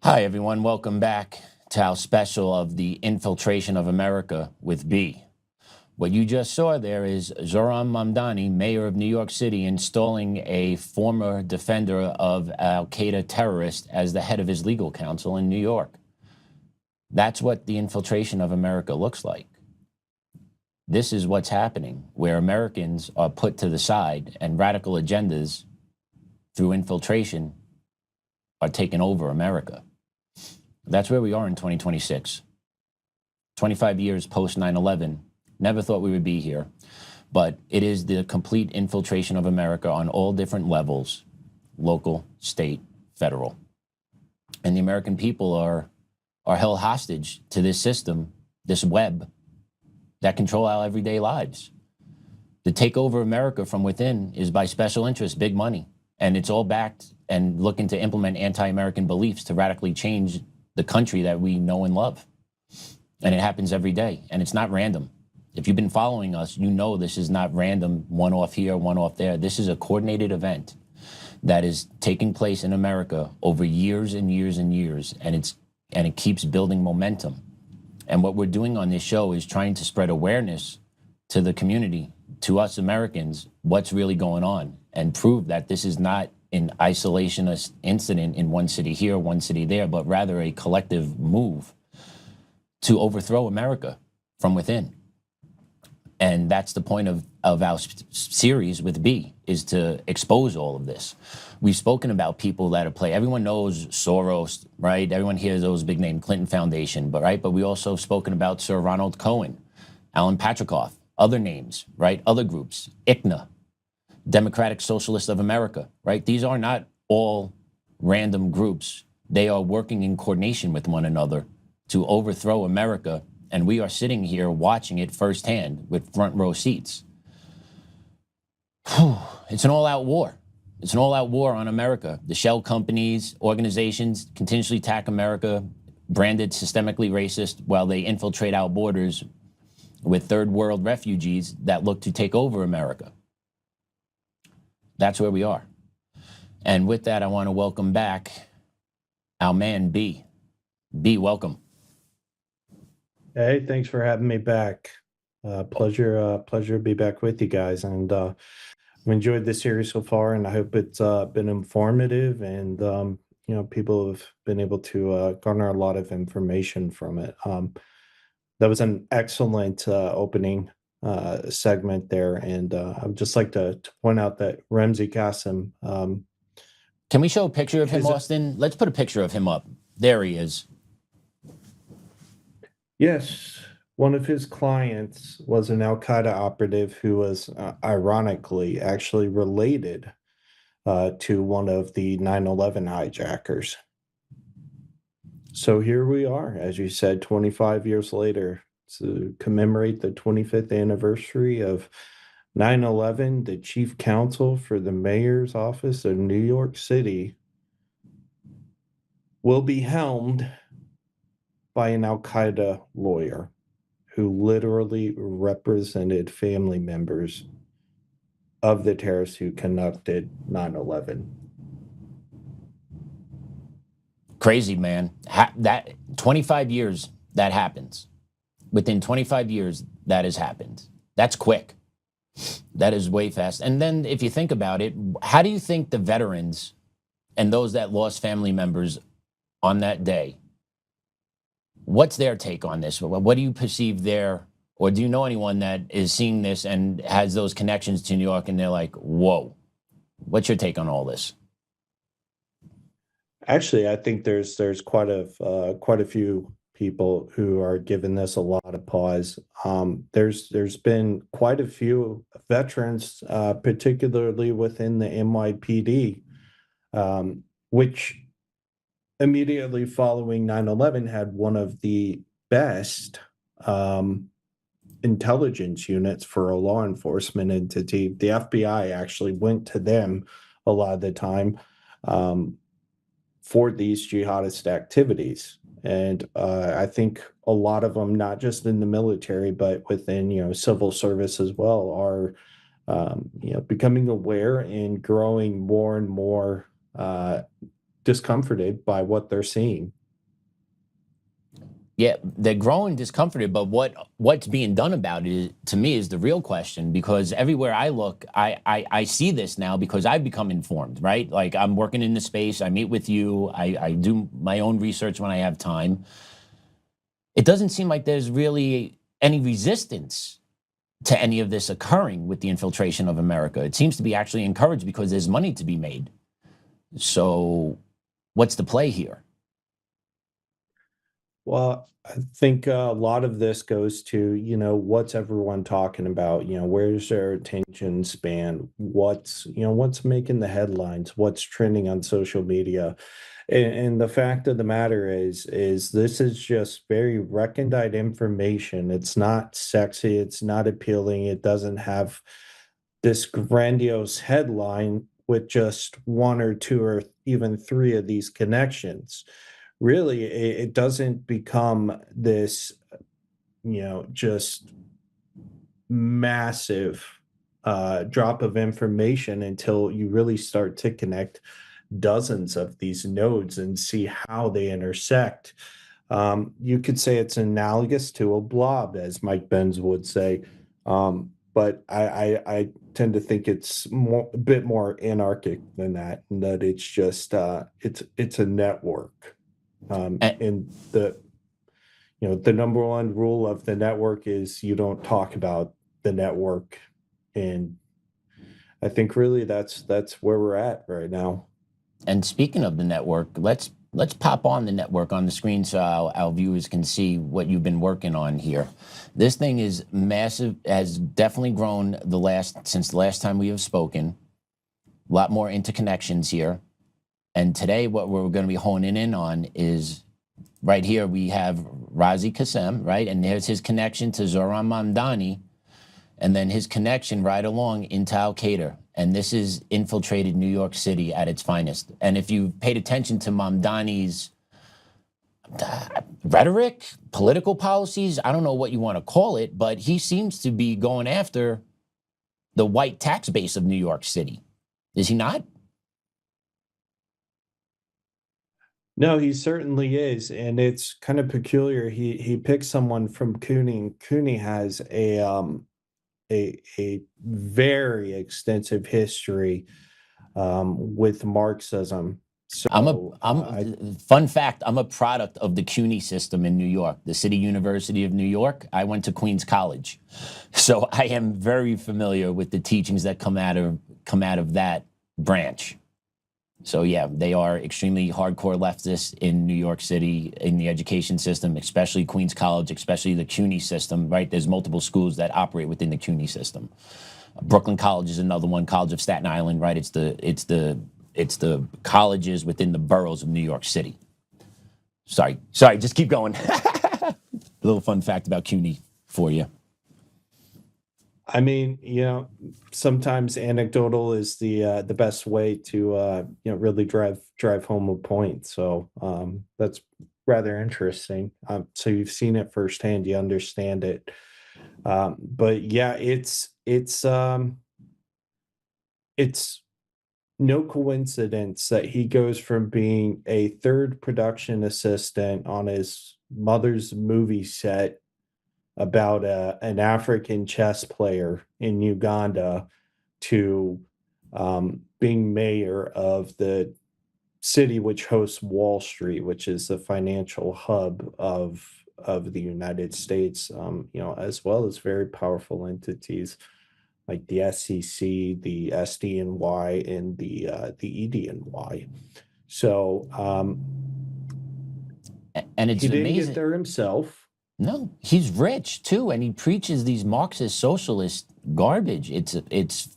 Speaker 6: Hi, everyone. Welcome back to our special of the Infiltration of America with B. What you just saw there is Zohran Mamdani, mayor of New York City, installing a former defender of al-Qaeda terrorist as the head of his legal counsel in New York. That's what the infiltration of America looks like. This is what's happening, where Americans are put to the side and radical agendas through infiltration are taking over America. That's where we are in 2026. 25 years post 9/11. Never thought we would be here. But it is the complete infiltration of America on all different levels, local, state, federal. And the American people are held hostage to this system, this web that control our everyday lives. The takeover of America from within is by special interests, big money. And it's all backed and looking to implement anti-American beliefs to radically change the country that we know and love. And it happens every day. And it's not random. If you've been following us, you know this is not random, one off here, one off there. This is a coordinated event that is taking place in America over years and years and years. And it keeps building momentum. And what we're doing on this show is trying to spread awareness to the community, to us Americans, what's really going on, and prove that this is not an isolationist incident in one city here, one city there, but rather a collective move to overthrow America from within. And that's the point of our series with B, is to expose all of this. We've spoken about people that are play. Everyone knows Soros, right? Everyone hears those big name, Clinton Foundation, but we also have spoken about Sir Ronald Cohen, Alan Patricof, other names, right? Other groups, ICNA, Democratic Socialists of America, right? These are not all random groups. They are working in coordination with one another to overthrow America. And we are sitting here watching it firsthand with front row seats. It's an all-out war. It's an all-out war on America. The shell companies, organizations continuously attack America, branded systemically racist, while they infiltrate our borders with third world refugees that look to take over America. That's where we are. And with that, I want to welcome back our man, B. B, welcome.
Speaker 7: Hey, thanks for having me back. Pleasure to be back with you guys. And I've enjoyed this series so far, and I hope it's been informative, and people have been able to garner a lot of information from it. That was an excellent opening segment there, and I would just like to point out that Ramzi Kassem.
Speaker 6: Can we show a picture of him, Austin? Let's put a picture of him up. There he is.
Speaker 7: Yes, one of his clients was an al-Qaeda operative who was ironically actually related to one of the 9/11 hijackers. So here we are, as you said, 25 years later, to commemorate the 25th anniversary of 9/11. The chief counsel for the mayor's office of New York City will be helmed by an al-Qaeda lawyer who literally represented family members of the terrorists who conducted 9/11.
Speaker 6: Crazy, man. That 25 years, that happens. Within 25 years, that has happened. That's quick. That is way fast. And then if you think about it, how do you think the veterans and those that lost family members on that day, what's their take on this? What do you perceive there, or do you know anyone that is seeing this and has those connections to New York and they're like, whoa, what's your take on all this?
Speaker 7: Actually, I think there's quite a few people who are giving this a lot of pause. There's been quite a few veterans, particularly within the NYPD, which immediately following 9/11 had one of the best intelligence units for a law enforcement entity. The FBI actually went to them a lot of the time for these jihadist activities. And I think a lot of them, not just in the military, but within, civil service as well, are, becoming aware and growing more and more discomforted by what they're seeing.
Speaker 6: Yeah, they're growing discomforted, but what's being done about it, to me, is the real question, because everywhere I look, I see this now because I've become informed, right? Like, I'm working in the space, I meet with you, I do my own research when I have time. It doesn't seem like there's really any resistance to any of this occurring with the infiltration of America. It seems to be actually encouraged because there's money to be made. So what's the play here?
Speaker 7: Well, I think a lot of this goes to, what's everyone talking about? Where's their attention span? What's making the headlines? What's trending on social media? And the fact of the matter is this is just very recondite information. It's not sexy. It's not appealing. It doesn't have this grandiose headline with just one or two or even three of these connections. Really, it doesn't become this, just massive drop of information until you really start to connect dozens of these nodes and see how they intersect. You could say it's analogous to a blob, as Mike Benz would say, but I tend to think it's a bit more anarchic than that, and that it's just it's a network.
Speaker 6: And,
Speaker 7: And the number one rule of the network is you don't talk about the network, and I think really that's where we're at right now.
Speaker 6: and speaking of the network, let's pop on the network on the screen so our viewers can see what you've been working on here. This thing is massive, has definitely grown since the last time we have spoken. A lot more interconnections here. And today, what we're going to be honing in on is right here. We have Ramzi Kassem, right? And there's his connection to Zohran Mamdani, and then his connection right along into al-Qaeda. And this is infiltrated New York City at its finest. And if you paid attention to Mamdani's rhetoric, political policies, I don't know what you want to call it, but he seems to be going after the white tax base of New York City. Is he not?
Speaker 7: No, he certainly is, and it's kind of peculiar. He picked someone from Cooney, and Cooney has a very extensive history with Marxism.
Speaker 6: Fun fact, I'm a product of the CUNY system in New York, the City University of New York. I went to Queens College. So I am very familiar with the teachings that come out of that branch. So yeah, they are extremely hardcore leftists in New York City, in the education system, especially Queens College, especially the CUNY system, right? There's multiple schools that operate within the CUNY system. Brooklyn College is another one, College of Staten Island, right? It's the colleges within the boroughs of New York City. Sorry, just keep going. A little fun fact about CUNY for you.
Speaker 7: I mean, sometimes anecdotal is the best way to really drive home a point. So that's rather interesting. So you've seen it firsthand, you understand it. But yeah, it's no coincidence that he goes from being a third production assistant on his mother's movie set about an African chess player in Uganda to being mayor of the city which hosts Wall Street, which is the financial hub of the United States, as well as very powerful entities like the SEC, the SDNY, and the EDNY. So
Speaker 6: and it's
Speaker 7: he didn't
Speaker 6: amazing.
Speaker 7: get there himself.
Speaker 6: No, he's rich too, and he preaches these Marxist socialist garbage. It's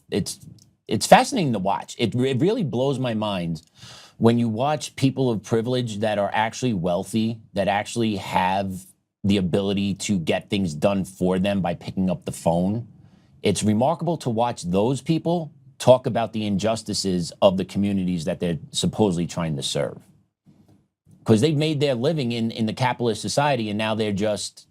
Speaker 6: fascinating to watch. It really blows my mind when you watch people of privilege that are actually wealthy, that actually have the ability to get things done for them by picking up the phone. It's remarkable to watch those people talk about the injustices of the communities that they're supposedly trying to serve. Because they've made their living in the capitalist society, and now they're just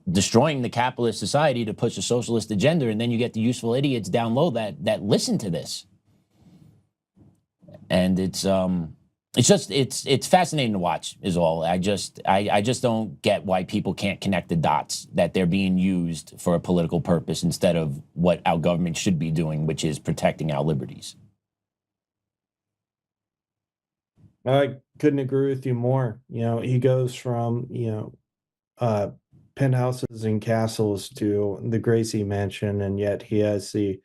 Speaker 6: destroying the capitalist society to push a socialist agenda, and then you get the useful idiots down low that listen to this. And it's fascinating to watch is all. I just don't get why people can't connect the dots, that they're being used for a political purpose instead of what our government should be doing, which is protecting our liberties.
Speaker 7: I couldn't agree with you more. He goes from, penthouses and castles to the Gracie Mansion, and yet he has the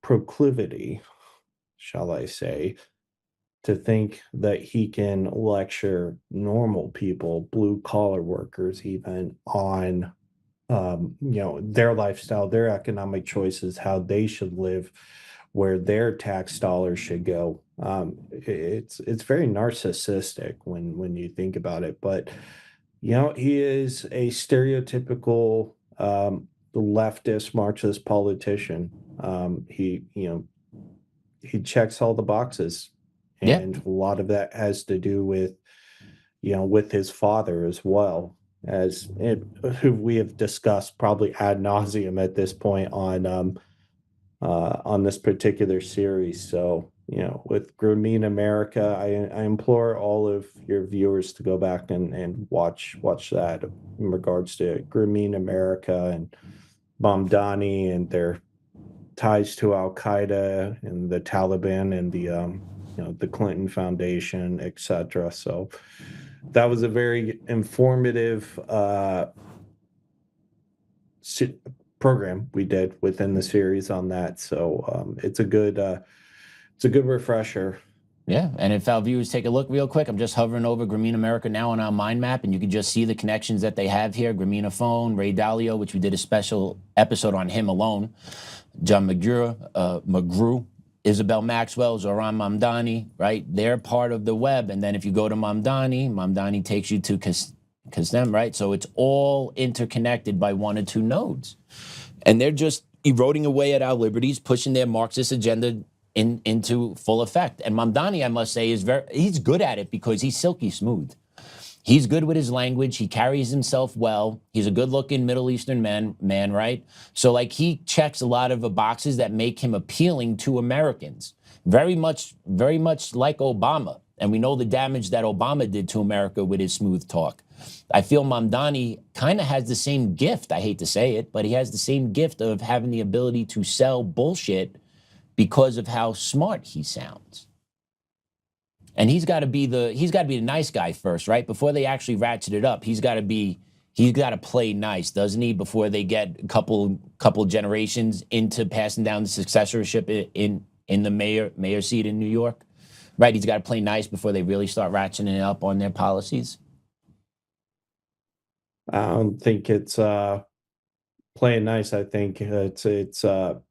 Speaker 7: proclivity, shall I say, to think that he can lecture normal people, blue collar workers, even on their lifestyle, their economic choices, how they should live, where their tax dollars should go. It's very narcissistic when you think about it. But he is a stereotypical leftist Marxist politician. He checks all the boxes,
Speaker 6: Yeah.
Speaker 7: and a lot of that has to do with with his father as well, who we have discussed probably ad nauseum at this point on this particular series. So, with Grameen America, I implore all of your viewers to go back and watch that in regards to Grameen America and Mamdani and their ties to al-Qaeda and the Taliban and the Clinton Foundation, etc. So that was a very informative program we did within the series on that. So it's a good refresher.
Speaker 6: Yeah, and if our viewers take a look real quick, I'm just hovering over Grameen America now on our mind map, and you can just see the connections that they have here. Grameen Phone, Ray Dalio, which we did a special episode on him alone. John McGrew, Isabel Maxwell, Zohran Mamdani, right? They're part of the web. And then if you go to Mamdani takes you to Kassem, right? So it's all interconnected by one or two nodes. And they're just eroding away at our liberties, pushing their Marxist agenda into full effect. And Mamdani, I must say, he's good at it because he's silky smooth. He's good with his language. He carries himself well. He's a good-looking Middle Eastern man, right? So, he checks a lot of the boxes that make him appealing to Americans. Very much like Obama. And we know the damage that Obama did to America with his smooth talk. I feel Mamdani kind of has the same gift. I hate to say it, but he has the same gift of having the ability to sell bullshit because of how smart he sounds. And he's got to be the nice guy first, right? Before they actually ratchet it up, he's got to play nice, doesn't he? Before they get a couple generations into passing down the successorship in the mayor seat in New York, right? He's got to play nice before they really start ratcheting it up on their policies.
Speaker 7: I don't think it's playing nice. I think it's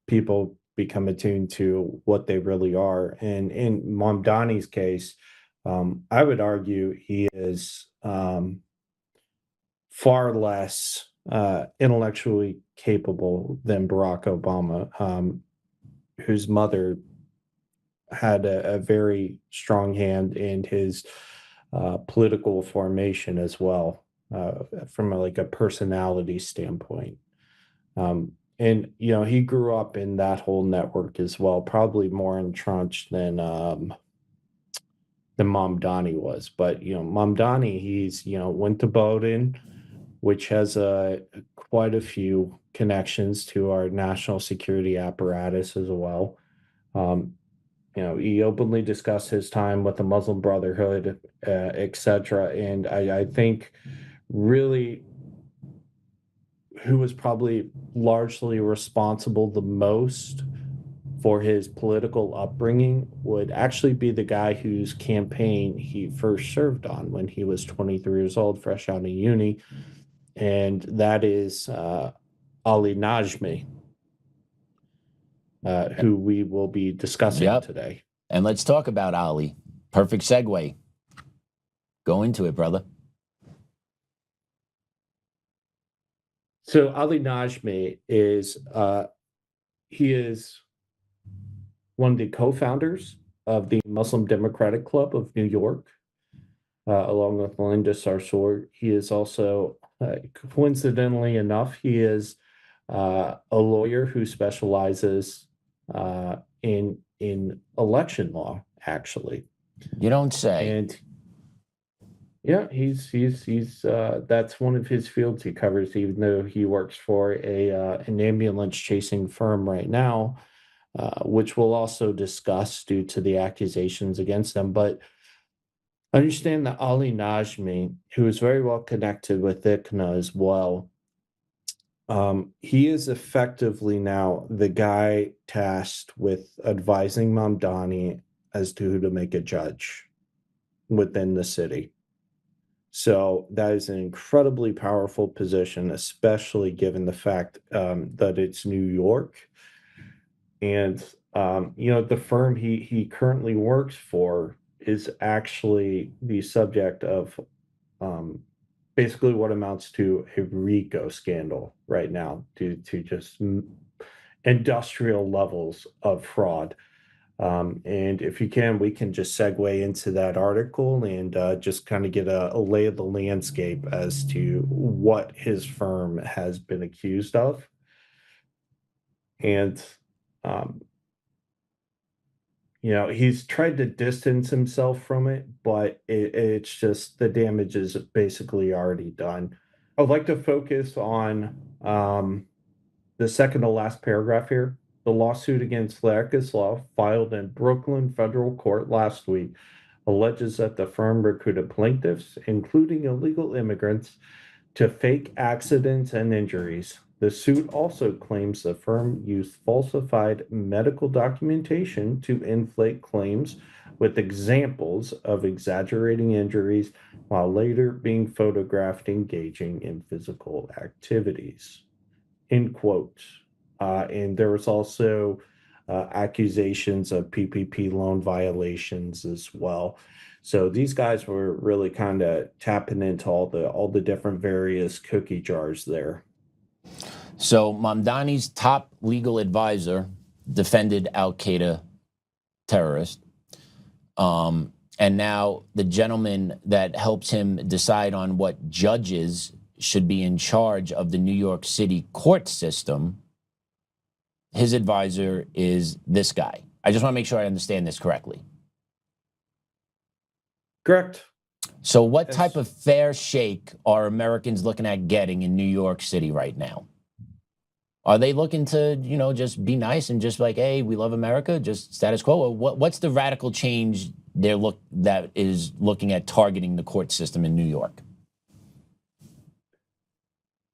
Speaker 7: people become attuned to what they really are. And in Mamdani's case, I would argue he is far less intellectually capable than Barack Obama, whose mother had a very strong hand in his political formation as well, from a personality standpoint. And he grew up in that whole network as well, probably more entrenched than Mamdani was. But Mamdani, he's went to Bowdoin, which has quite a few connections to our national security apparatus as well. He openly discussed his time with the Muslim Brotherhood, etc. And I think really who was probably largely responsible the most for his political upbringing would actually be the guy whose campaign he first served on when he was 23 years old, fresh out of uni. And that is Ali Najmi, who we will be discussing today.
Speaker 6: And let's talk about Ali. Perfect segue. Go into it, brother.
Speaker 7: So Ali Najmi is he is one of the co-founders of the Muslim Democratic Club of New York, along with Melinda Sarsour. He is also, coincidentally enough, he is a lawyer who specializes in election law, actually.
Speaker 6: You don't say.
Speaker 7: And yeah, he's that's one of his fields he covers, even though he works for an ambulance chasing firm right now, which we'll also discuss due to the accusations against them. But understand that Ali Najmi, who is very well connected with ICNA as well, he is effectively now the guy tasked with advising Mamdani as to who to make a judge within the city. So that is an incredibly powerful position, especially given the fact that it's New York. And, the firm he currently works for is actually the subject of basically what amounts to a RICO scandal right now due to just industrial levels of fraud. And if you can, we can just segue into that article and just kind of get a lay of the landscape as to what his firm has been accused of. And, um, he's tried to distance himself from it, but it's just the damage is basically already done. I'd like to focus on the second to last paragraph here. The lawsuit against Law, filed in Brooklyn federal court last week, alleges that the firm recruited plaintiffs, including illegal immigrants, to fake accidents and injuries. The suit also claims the firm used falsified medical documentation to inflate claims with examples of exaggerating injuries while later being photographed engaging in physical activities. End quote. And there was also accusations of PPP loan violations as well. So these guys were really kind of tapping into all the different various cookie jars there.
Speaker 6: So Mamdani's top legal advisor defended al-Qaeda terrorist. And now the gentleman that helps him decide on what judges should be in charge of the New York City court system, his advisor is this guy. I just want to make sure I understand this correctly.
Speaker 7: Correct.
Speaker 6: So what type of fair shake are Americans looking at getting in New York City right now? Are they looking to, just be nice and just like, hey, we love America, just status quo? Or what's the radical change that is looking at targeting the court system in New York?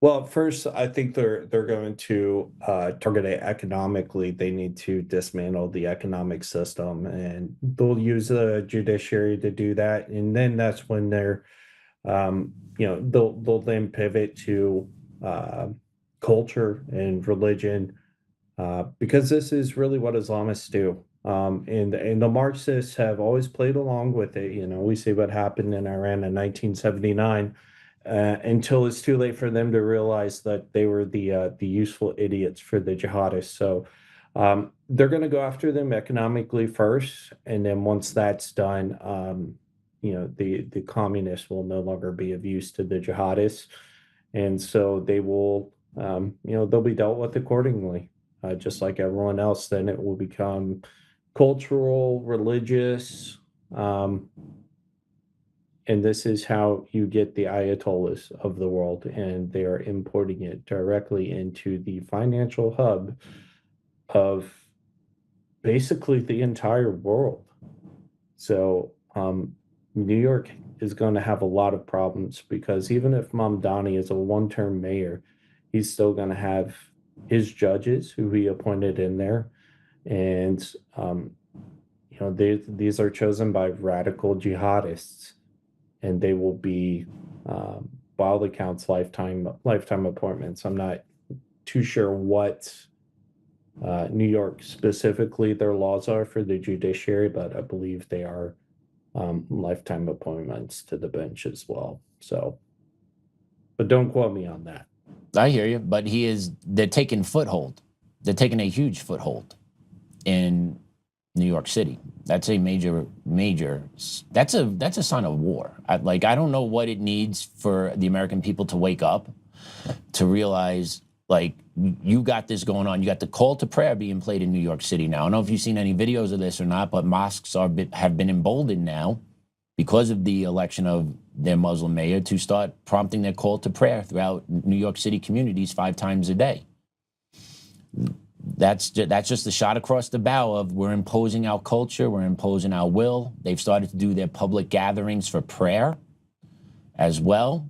Speaker 7: Well, first, I think they're going to target it economically. They need to dismantle the economic system, and they'll use the judiciary to do that. And then that's when they're, they'll then pivot to culture and religion, because this is really what Islamists do. And the Marxists have always played along with it. We see what happened in Iran in 1979. Until it's too late for them to realize that they were the useful idiots for the jihadists. So they're going to go after them economically first, and then once that's done, the communists will no longer be of use to the jihadists, and so they will, they'll be dealt with accordingly, just like everyone else. Then it will become cultural, religious. And this is how you get the Ayatollahs of the world, and they are importing it directly into the financial hub of basically the entire world. So New York is going to have a lot of problems, because even if Mamdani is a one-term mayor, he's still going to have his judges who he appointed in there. And, these are chosen by radical jihadists. And they will be, by all accounts, lifetime appointments. I'm not too sure what New York specifically their laws are for the judiciary, but I believe they are lifetime appointments to the bench as well. So, but don't quote me on that.
Speaker 6: I hear you, but they're taking foothold. They're taking a huge foothold in New York City. That's a major, that's a sign of war. I don't know what it needs for the American people to wake up, to realize, you got this going on. You got the call to prayer being played in New York City now. I don't know if you've seen any videos of this or not, but mosques have been emboldened now because of the election of their Muslim mayor to start prompting their call to prayer throughout New York City communities 5 times a day. That's just the shot across the bow of we're imposing our culture, we're imposing our will. They've started to do their public gatherings for prayer as well.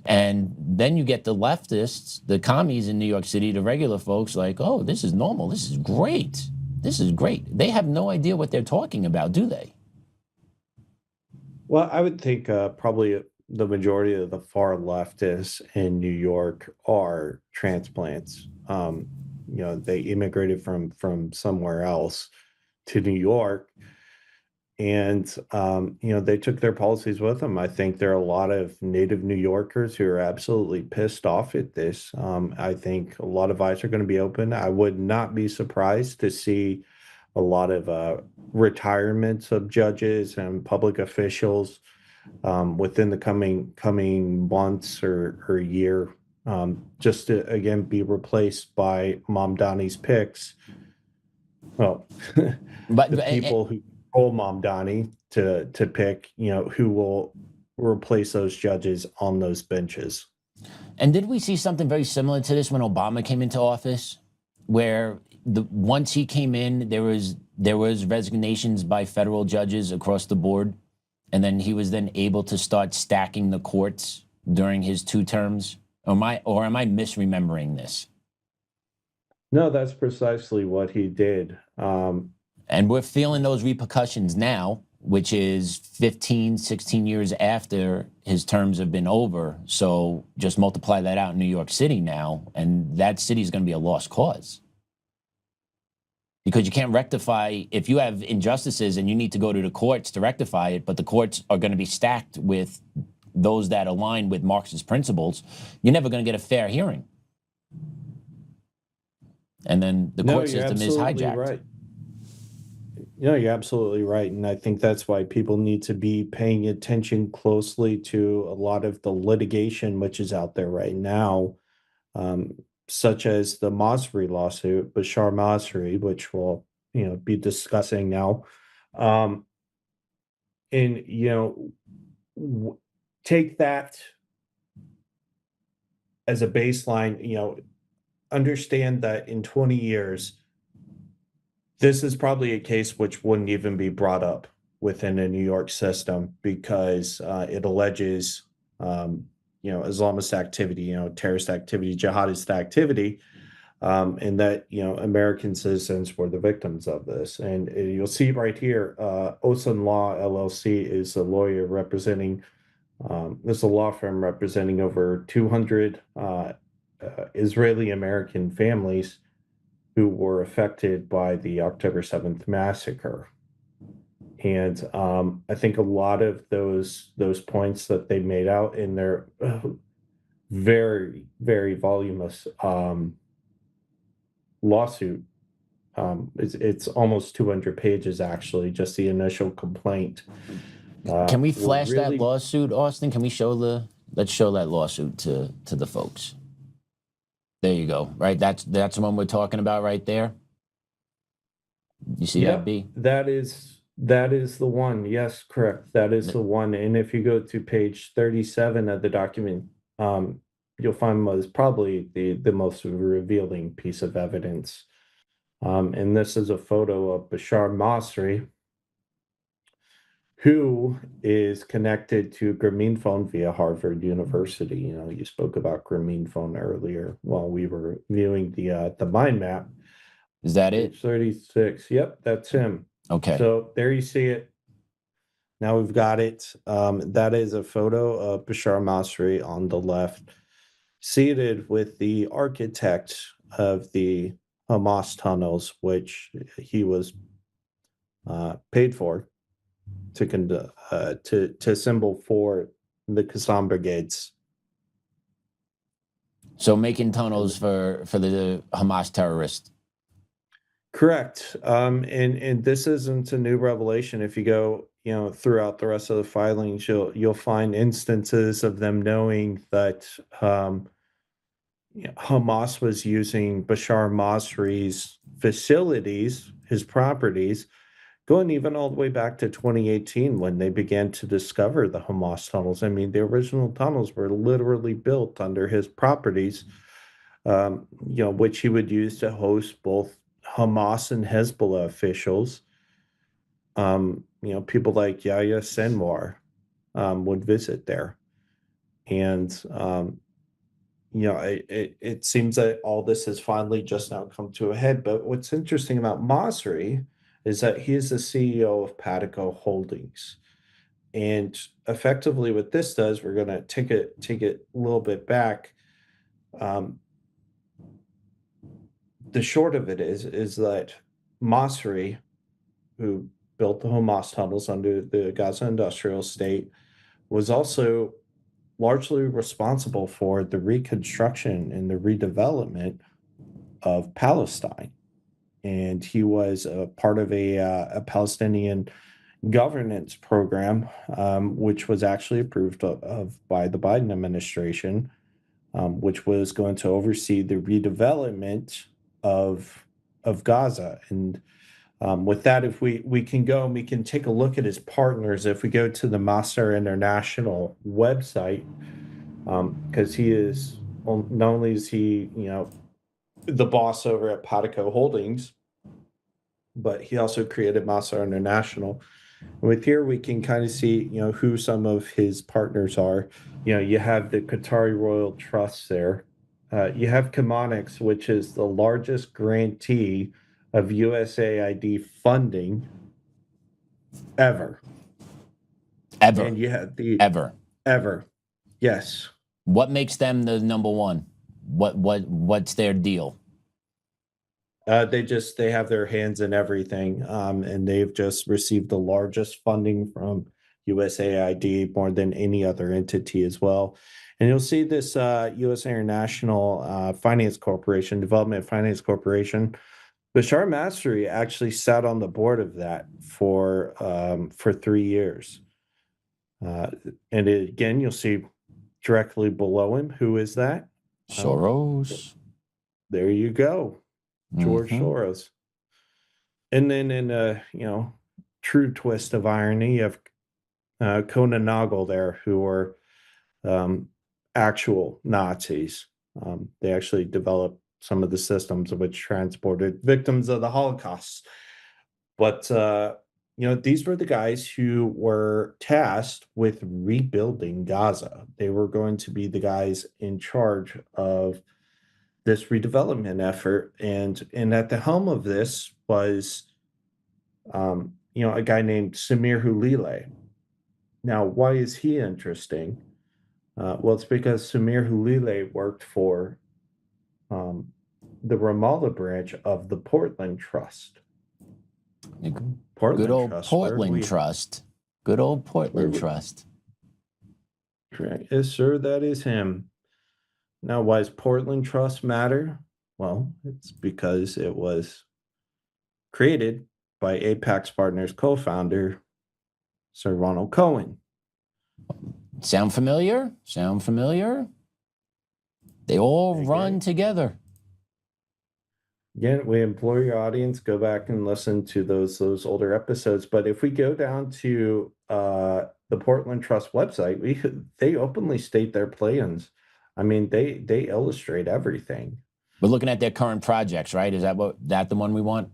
Speaker 6: And then you get the leftists, the commies in New York City, the regular folks like, oh, this is normal, this is great. this is great. They have no idea what they're talking about, do they?
Speaker 7: Well, I would think probably the majority of the far leftists in New York are transplants. They immigrated from somewhere else to New York, and they took their policies with them. I think there are a lot of native New Yorkers who are absolutely pissed off at this. I think a lot of eyes are going to be open. I would not be surprised to see a lot of retirements of judges and public officials within the coming months or year, just to again be replaced by Mamdani's picks. Well,
Speaker 6: But
Speaker 7: the people who control Mamdani to pick, who will replace those judges on those benches.
Speaker 6: And did we see something very similar to this when Obama came into office, where once he came in, there was resignations by federal judges across the board, and then he was then able to start stacking the courts during his 2 terms? Or am I misremembering this?
Speaker 7: No, that's precisely what he did.
Speaker 6: And we're feeling those repercussions now, which is 15, 16 years after his terms have been over. So just multiply that out in New York City now, and that city is going to be a lost cause. Because you can't rectify, if you have injustices and you need to go to the courts to rectify it, but the courts are going to be stacked with those that align with Marxist principles, you're never going to get a fair hearing. And then the court system is hijacked.
Speaker 7: Right. No, you're absolutely right. And I think that's why people need to be paying attention closely to a lot of the litigation which is out there right now, such as the Masri lawsuit, Bashar Masri, which we'll be discussing now. Take that as a baseline, understand that in 20 years, this is probably a case which wouldn't even be brought up within a New York system because it alleges, Islamist activity, terrorist activity, jihadist activity, and that, American citizens were the victims of this. And you'll see right here, Osan Law LLC is a lawyer representing, there's a law firm representing over 200 Israeli American families who were affected by the October 7th massacre. And I think a lot of those points that they made out in their very, very voluminous lawsuit, it's almost 200 pages, actually, just the initial complaint.
Speaker 6: Can we flash that lawsuit, Austin? Can we let's show that lawsuit to the folks. There you go. Right, that's the one we're talking about right there. You see that, B?
Speaker 7: That is the one. Yes, correct. That is the one. And if you go to page 37 of the document, you'll find was probably the most revealing piece of evidence. And this is a photo of Bashar Masri, who is connected to Grameen Phone via Harvard University. You spoke about Grameen Phone earlier while we were viewing the mind map.
Speaker 6: Is that it?
Speaker 7: 36. Yep, that's him.
Speaker 6: Okay.
Speaker 7: So there you see it. Now we've got it. That is a photo of Bashar Masri on the left, seated with the architect of the Hamas tunnels, which he was paid for to assemble for the Qassam brigades.
Speaker 6: So making tunnels for the Hamas terrorists.
Speaker 7: Correct. And this isn't a new revelation. If you go, throughout the rest of the filings, you'll find instances of them knowing that Hamas was using Bashar Masri's facilities, his properties, going even all the way back to 2018 when they began to discover the Hamas tunnels. I mean, the original tunnels were literally built under his properties, which he would use to host both Hamas and Hezbollah officials. People like Yahya Sinwar would visit there. And, it seems that all this has finally just now come to a head. But what's interesting about Masri is that he is the CEO of Patico Holdings. And effectively what this does, we're going to take it a little bit back. The short of it is that Masri, who built the Hamas tunnels under the Gaza industrial estate, was also largely responsible for the reconstruction and the redevelopment of Palestine. And he was a part of a Palestinian governance program, which was actually approved of by the Biden administration, which was going to oversee the redevelopment of Gaza. And with that, if we can go and we can take a look at his partners, if we go to the Master International website, because he is, not only is he, the boss over at Patico Holdings, but he also created Master International. With here, we can kind of see, who some of his partners are. You have the Qatari Royal Trust there. You have Chemonix, which is the largest grantee of USAID funding ever.
Speaker 6: Ever.
Speaker 7: And you have ever. Yes.
Speaker 6: What makes them the number one? What's their deal?
Speaker 7: They have their hands in everything, and they've just received the largest funding from USAID, more than any other entity as well. And you'll see this U.S. International Finance Corporation, Development Finance Corporation. Bashar Masri actually sat on the board of that for 3 years. And again, you'll see directly below him, who is that?
Speaker 6: Soros.
Speaker 7: There you go. George Soros. And then in true twist of irony, you have Conan Nagel there, who are actual Nazis. They actually developed some of the systems which transported victims of the Holocaust. But these were the guys who were tasked with rebuilding Gaza. They were going to be the guys in charge of this redevelopment effort, and at the helm of this was a guy named Samir Hulile. Now, why is he interesting? Well, it's because Samir Hulile worked for the Ramallah branch of the Portland Trust.
Speaker 6: Good old Portland Trust. Good old Portland Trust.
Speaker 7: Correct. Yes, sir, that is him. Now, why does Portland Trust matter? Well, it's because it was created by Apax Partners co-founder, Sir Ronald Cohen.
Speaker 6: Sound familiar? They all run together.
Speaker 7: Again, we implore your audience, go back and listen to those older episodes. But if we go down to the Portland Trust website, they openly state their plans. I mean, they illustrate everything.
Speaker 6: We're looking at their current projects, right? Is that the one we want?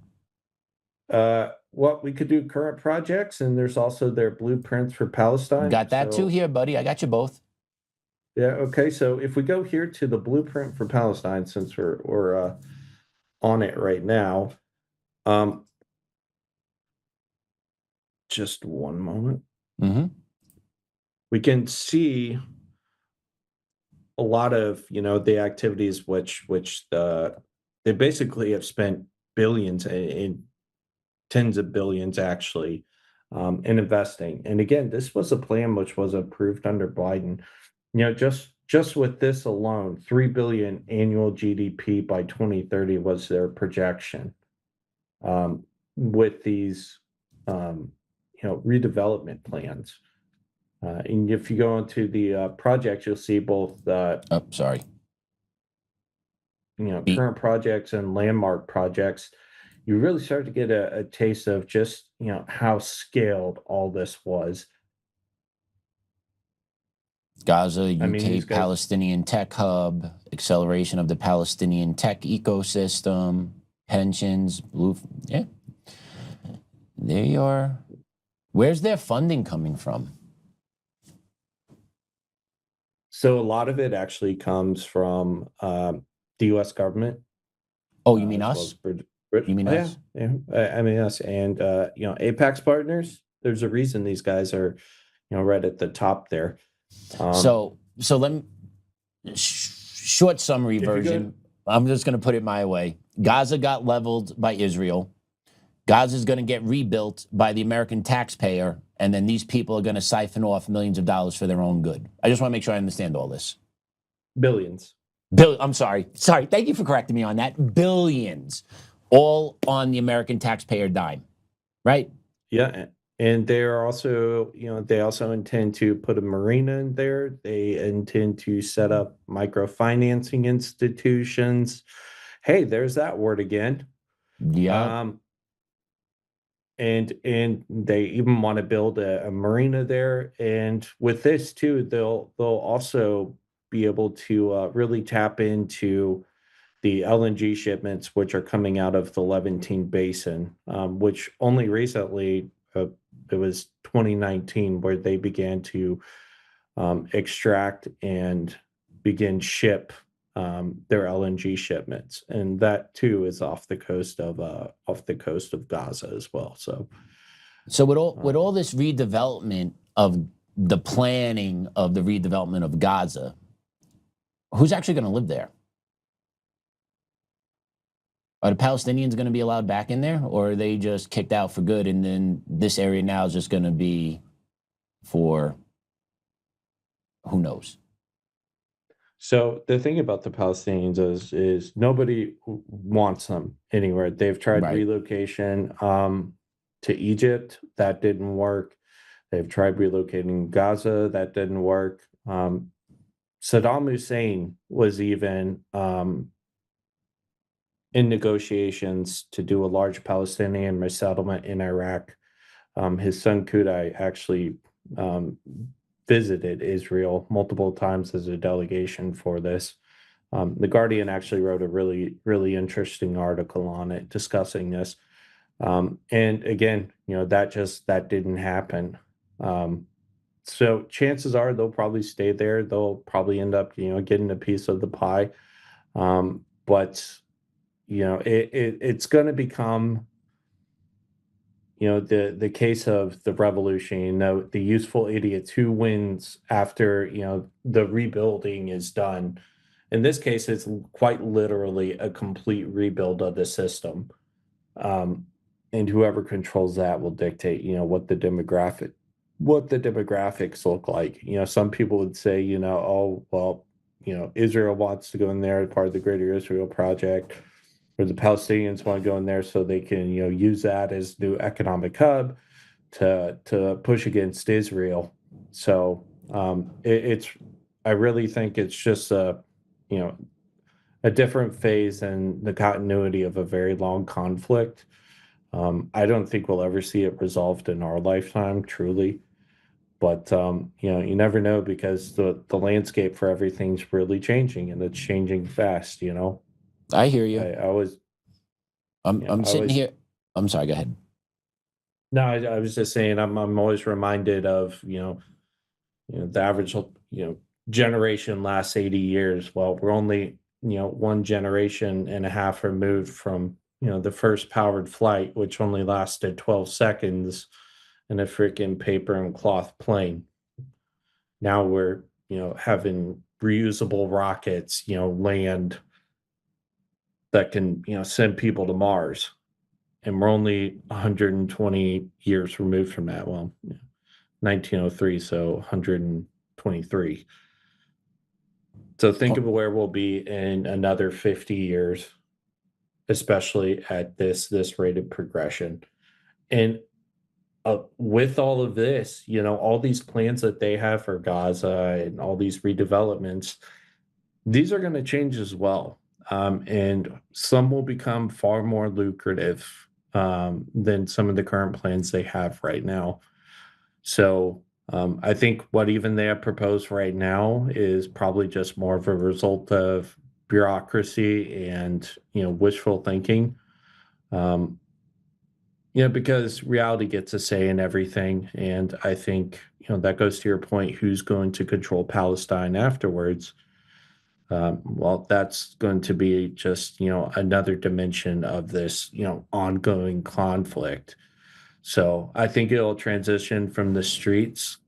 Speaker 7: Well, we could do current projects, and there's also their blueprints for Palestine.
Speaker 6: Got that too here, buddy. I got you both.
Speaker 7: Yeah. Okay. So if we go here to the blueprint for Palestine, since we're on it right now, just one moment. We can see a lot of the activities which they basically have spent billions in tens of billions actually in investing. And again, this was a plan which was approved under Biden. Just with this alone, 3 billion annual GDP by 2030 was their projection. With these redevelopment plans. And if you go into the projects, you'll see both current projects and landmark projects. You really start to get a taste of just how scaled all this was.
Speaker 6: Gaza, UK Palestinian Tech Hub, acceleration of the Palestinian tech ecosystem, pensions, yeah. There you are. Where's their funding coming from?
Speaker 7: So a lot of it actually comes from the U.S. government.
Speaker 6: Oh, you mean
Speaker 7: as well
Speaker 6: us?
Speaker 7: as
Speaker 6: You mean
Speaker 7: oh,
Speaker 6: us?
Speaker 7: yeah, I mean us, and Apax Partners. There's a reason these guys are, right at the top there.
Speaker 6: So let me short summary
Speaker 7: If you go-
Speaker 6: version. I'm just going to put it my way. Gaza got leveled by Israel. Gaza is going to get rebuilt by the American taxpayer, and then these people are going to siphon off millions of dollars for their own good. I just want to make sure I understand all this.
Speaker 7: Billions.
Speaker 6: I'm sorry. Thank you for correcting me on that. Billions, all on the American taxpayer dime, right?
Speaker 7: Yeah, and they are also, they also intend to put a marina in there. They intend to set up microfinancing institutions. Hey, there's that word again.
Speaker 6: Yeah.
Speaker 7: And they even want to build a marina there. And with this too, they'll also be able to really tap into the LNG shipments, which are coming out of the Levantine Basin, which only recently, it was 2019, where they began to extract and begin ship their LNG shipments, and that too is off the coast of Gaza as well. So
Speaker 6: with all this redevelopment of the planning of the redevelopment of Gaza, who's actually going to live there? Are the Palestinians going to be allowed back in there, or are they just kicked out for good? And then this area now is just going to be for who knows?
Speaker 7: So the thing about the Palestinians is nobody wants them anywhere. They've tried
Speaker 6: Right.
Speaker 7: relocation to Egypt, that didn't work. They've tried relocating Gaza, that didn't work. Saddam Hussein was even in negotiations to do a large Palestinian resettlement in Iraq. His son Kudai actually visited Israel multiple times as a delegation for this. The Guardian actually wrote a really, really interesting article on it discussing this. And again, that didn't happen. So chances are they'll probably stay there. They'll probably end up, getting a piece of the pie. But it's going to become, the case of the revolution, the useful idiots who wins after, the rebuilding is done. In this case, it's quite literally a complete rebuild of the system. And whoever controls that will dictate, what the demographics look like. Some people would say, oh, well, Israel wants to go in there as part of the Greater Israel Project, or the Palestinians want to go in there so they can, use that as new economic hub to push against Israel. So I really think it's just a different phase in the continuity of a very long conflict. I don't think we'll ever see it resolved in our lifetime, truly. But you never know, because the landscape for everything's really changing, and it's changing fast.
Speaker 6: I hear you. I'm sitting here. I'm sorry. Go ahead.
Speaker 7: No, I was just saying I'm always reminded of the average generation lasts 80 years. Well, we're only one generation and a half removed from the first powered flight, which only lasted 12 seconds in a freaking paper and cloth plane. Now we're having reusable rockets land that can send people to Mars, and we're only 120 years removed from that. Well, 1903, so 123. So think of where we'll be in another 50 years, especially at this rate of progression. And with all of this, all these plans that they have for Gaza and all these redevelopments, these are going to change as well. And some will become far more lucrative than some of the current plans they have right now. So I think what even they have proposed right now is probably just more of a result of bureaucracy and wishful thinking. Yeah, because reality gets a say in everything. And I think, that goes to your point, who's going to control Palestine afterwards? Well, that's going to be just, another dimension of this, ongoing conflict. So I think it'll transition from the streets.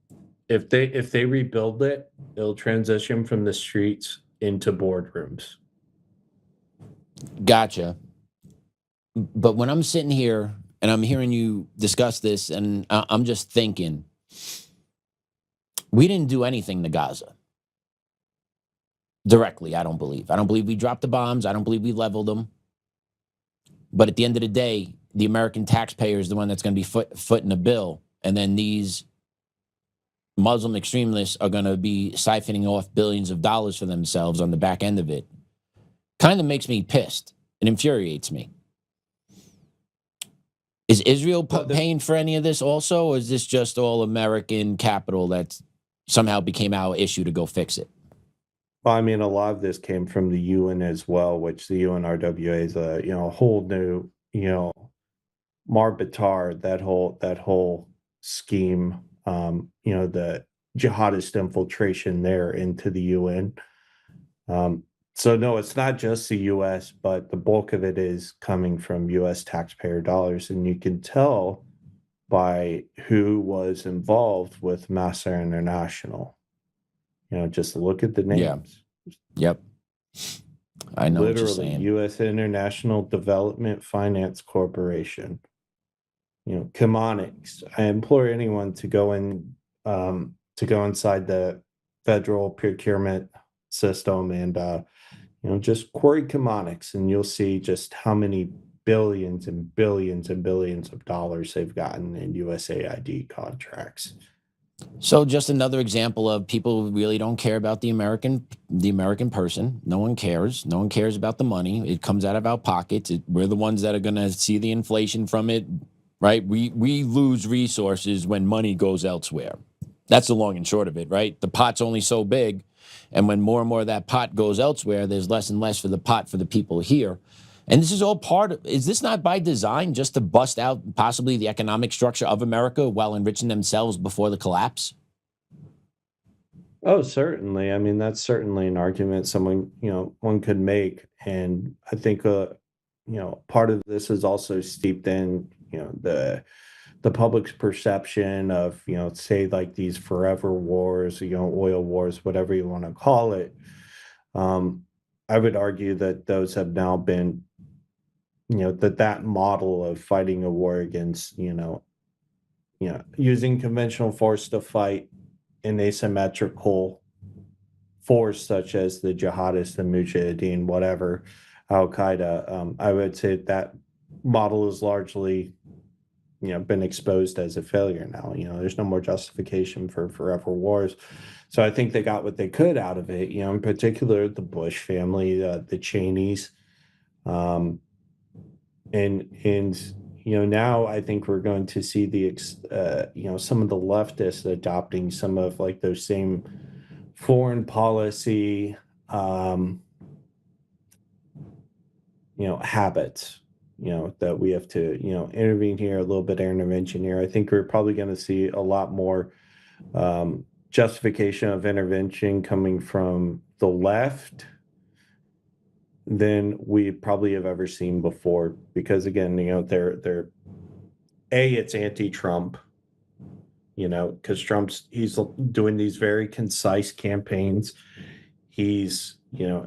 Speaker 7: If they rebuild it, it'll transition from the streets into boardrooms.
Speaker 6: Gotcha. But when I'm sitting here and I'm hearing you discuss this, and I'm just thinking, we didn't do anything to Gaza directly. I don't believe we dropped the bombs. I don't believe we leveled them. But at the end of the day, the American taxpayer is the one that's going to be footing the bill. And then these Muslim extremists are going to be siphoning off billions of dollars for themselves on the back end of it. Kind of makes me pissed. It infuriates me. Is Israel paying for any of this also, or is this just all American capital that somehow became our issue to go fix it?
Speaker 7: Well, I mean, a lot of this came from the UN as well, which the UNRWA is a whole new Marbitar, that whole scheme, the jihadist infiltration there into the UN. So no, it's not just the US, but the bulk of it is coming from US taxpayer dollars. And you can tell by who was involved with Massa International. Just look at the names.
Speaker 6: Yeah. Yep. I know what you're
Speaker 7: Literally,
Speaker 6: saying.
Speaker 7: U.S. International Development Finance Corporation. Chemonics. I implore anyone to go inside the federal procurement system and just query Chemonics, and you'll see just how many billions and billions and billions of dollars they've gotten in USAID contracts.
Speaker 6: So just another example of people who really don't care about the American person. No one cares. No one cares about the money. It comes out of our pockets. We're the ones that are going to see the inflation from it, right? We lose resources when money goes elsewhere. That's the long and short of it, right? The pot's only so big, and when more and more of that pot goes elsewhere, there's less and less for the pot for the people here. And this is all is this not by design, just to bust out possibly the economic structure of America while enriching themselves before the collapse?
Speaker 7: Oh, certainly. I mean, that's certainly an argument one could make. And I think, part of this is also steeped in, the public's perception of, say like these forever wars, oil wars, whatever you want to call it. I would argue that those have now been, that model of fighting a war against, using conventional force to fight an asymmetrical force such as the jihadists, the mujahideen, whatever, al-Qaeda. I would say that model is largely, been exposed as a failure now. There's no more justification for forever wars. So I think they got what they could out of it, in particular, the Bush family, the Cheneys. Now I think we're going to see some of the leftists adopting some of like those same foreign policy, habits, that we have to, intervene here, a little bit of intervention here. I think we're probably going to see a lot more justification of intervention coming from the left than we probably have ever seen before, because again, they're it's anti-Trump, because he's doing these very concise campaigns. He's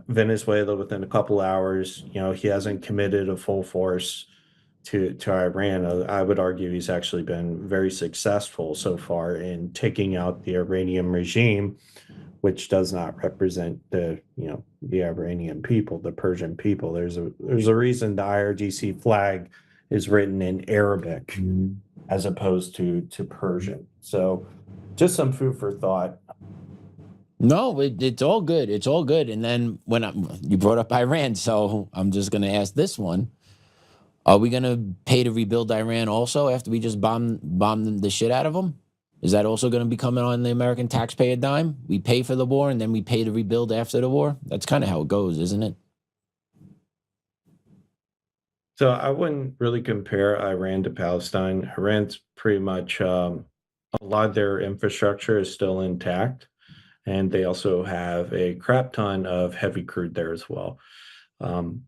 Speaker 7: Venezuela within a couple hours. He hasn't committed a full force to Iran. I would argue he's actually been very successful so far in taking out the Iranian regime, which does not represent the Iranian people, the Persian people. There's a reason the IRGC flag is written in Arabic as opposed to Persian. So just some food for thought.
Speaker 6: No, it's all good. It's all good. And then you brought up Iran, so I'm just going to ask this one. Are we going to pay to rebuild Iran also after we just bomb the shit out of them? Is that also going to be coming on the American taxpayer dime? We pay for the war and then we pay to rebuild after the war? That's kind of how it goes, isn't it?
Speaker 7: So I wouldn't really compare Iran to Palestine. Iran's pretty much a lot of their infrastructure is still intact, and they also have a crap ton of heavy crude there as well. Um,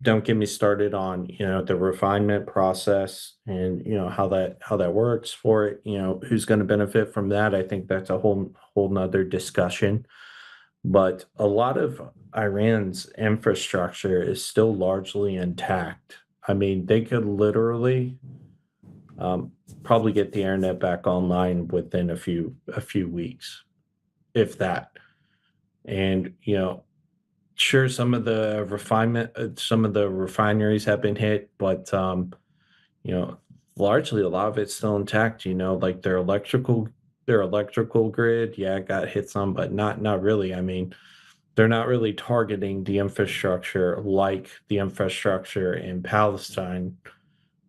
Speaker 7: don't get me started on the refinement process and how that works for it. Who's going to benefit from that? I think that's a whole nother discussion. But a lot of Iran's infrastructure is still largely intact. I mean, they could literally um, probably get the internet back online within a few weeks, if that. And sure, some of the refineries have been hit, but you know, largely a lot of it's still intact. Like their electrical grid, yeah, it got hit some, but not really. I mean, they're not really targeting the infrastructure like the infrastructure in Palestine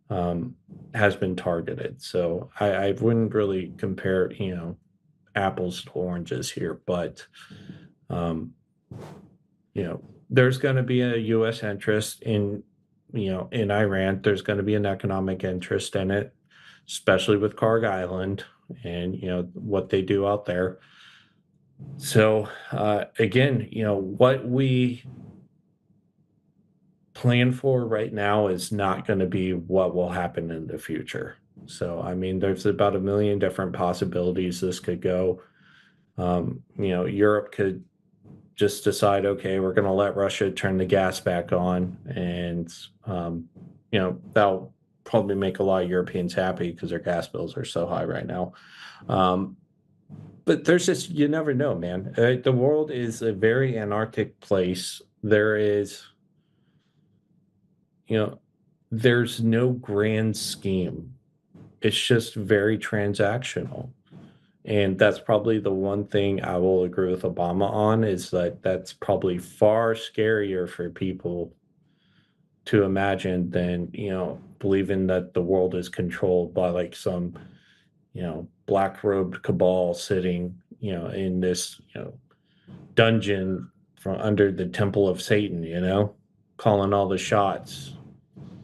Speaker 7: um, has been targeted. So I wouldn't really compare, apples to oranges here, but um, there's going to be a U.S. interest in Iran. There's going to be an economic interest in it, especially with Karg Island and what they do out there. So again, what we plan for right now is not going to be what will happen in the future. So I mean, there's about a million different possibilities this could go. Europe could just decide, okay, we're going to let Russia turn the gas back on, and that'll probably make a lot of Europeans happy because their gas bills are so high right now. But there's just you never know, man. The world is a very anarchic place. You know, there's no grand scheme. It's just very transactional. And that's probably the one thing I will agree with Obama on is that that's probably far scarier for people to imagine than, believing that the world is controlled by like some, black robed cabal sitting, in this, dungeon from under the temple of Satan, calling all the shots.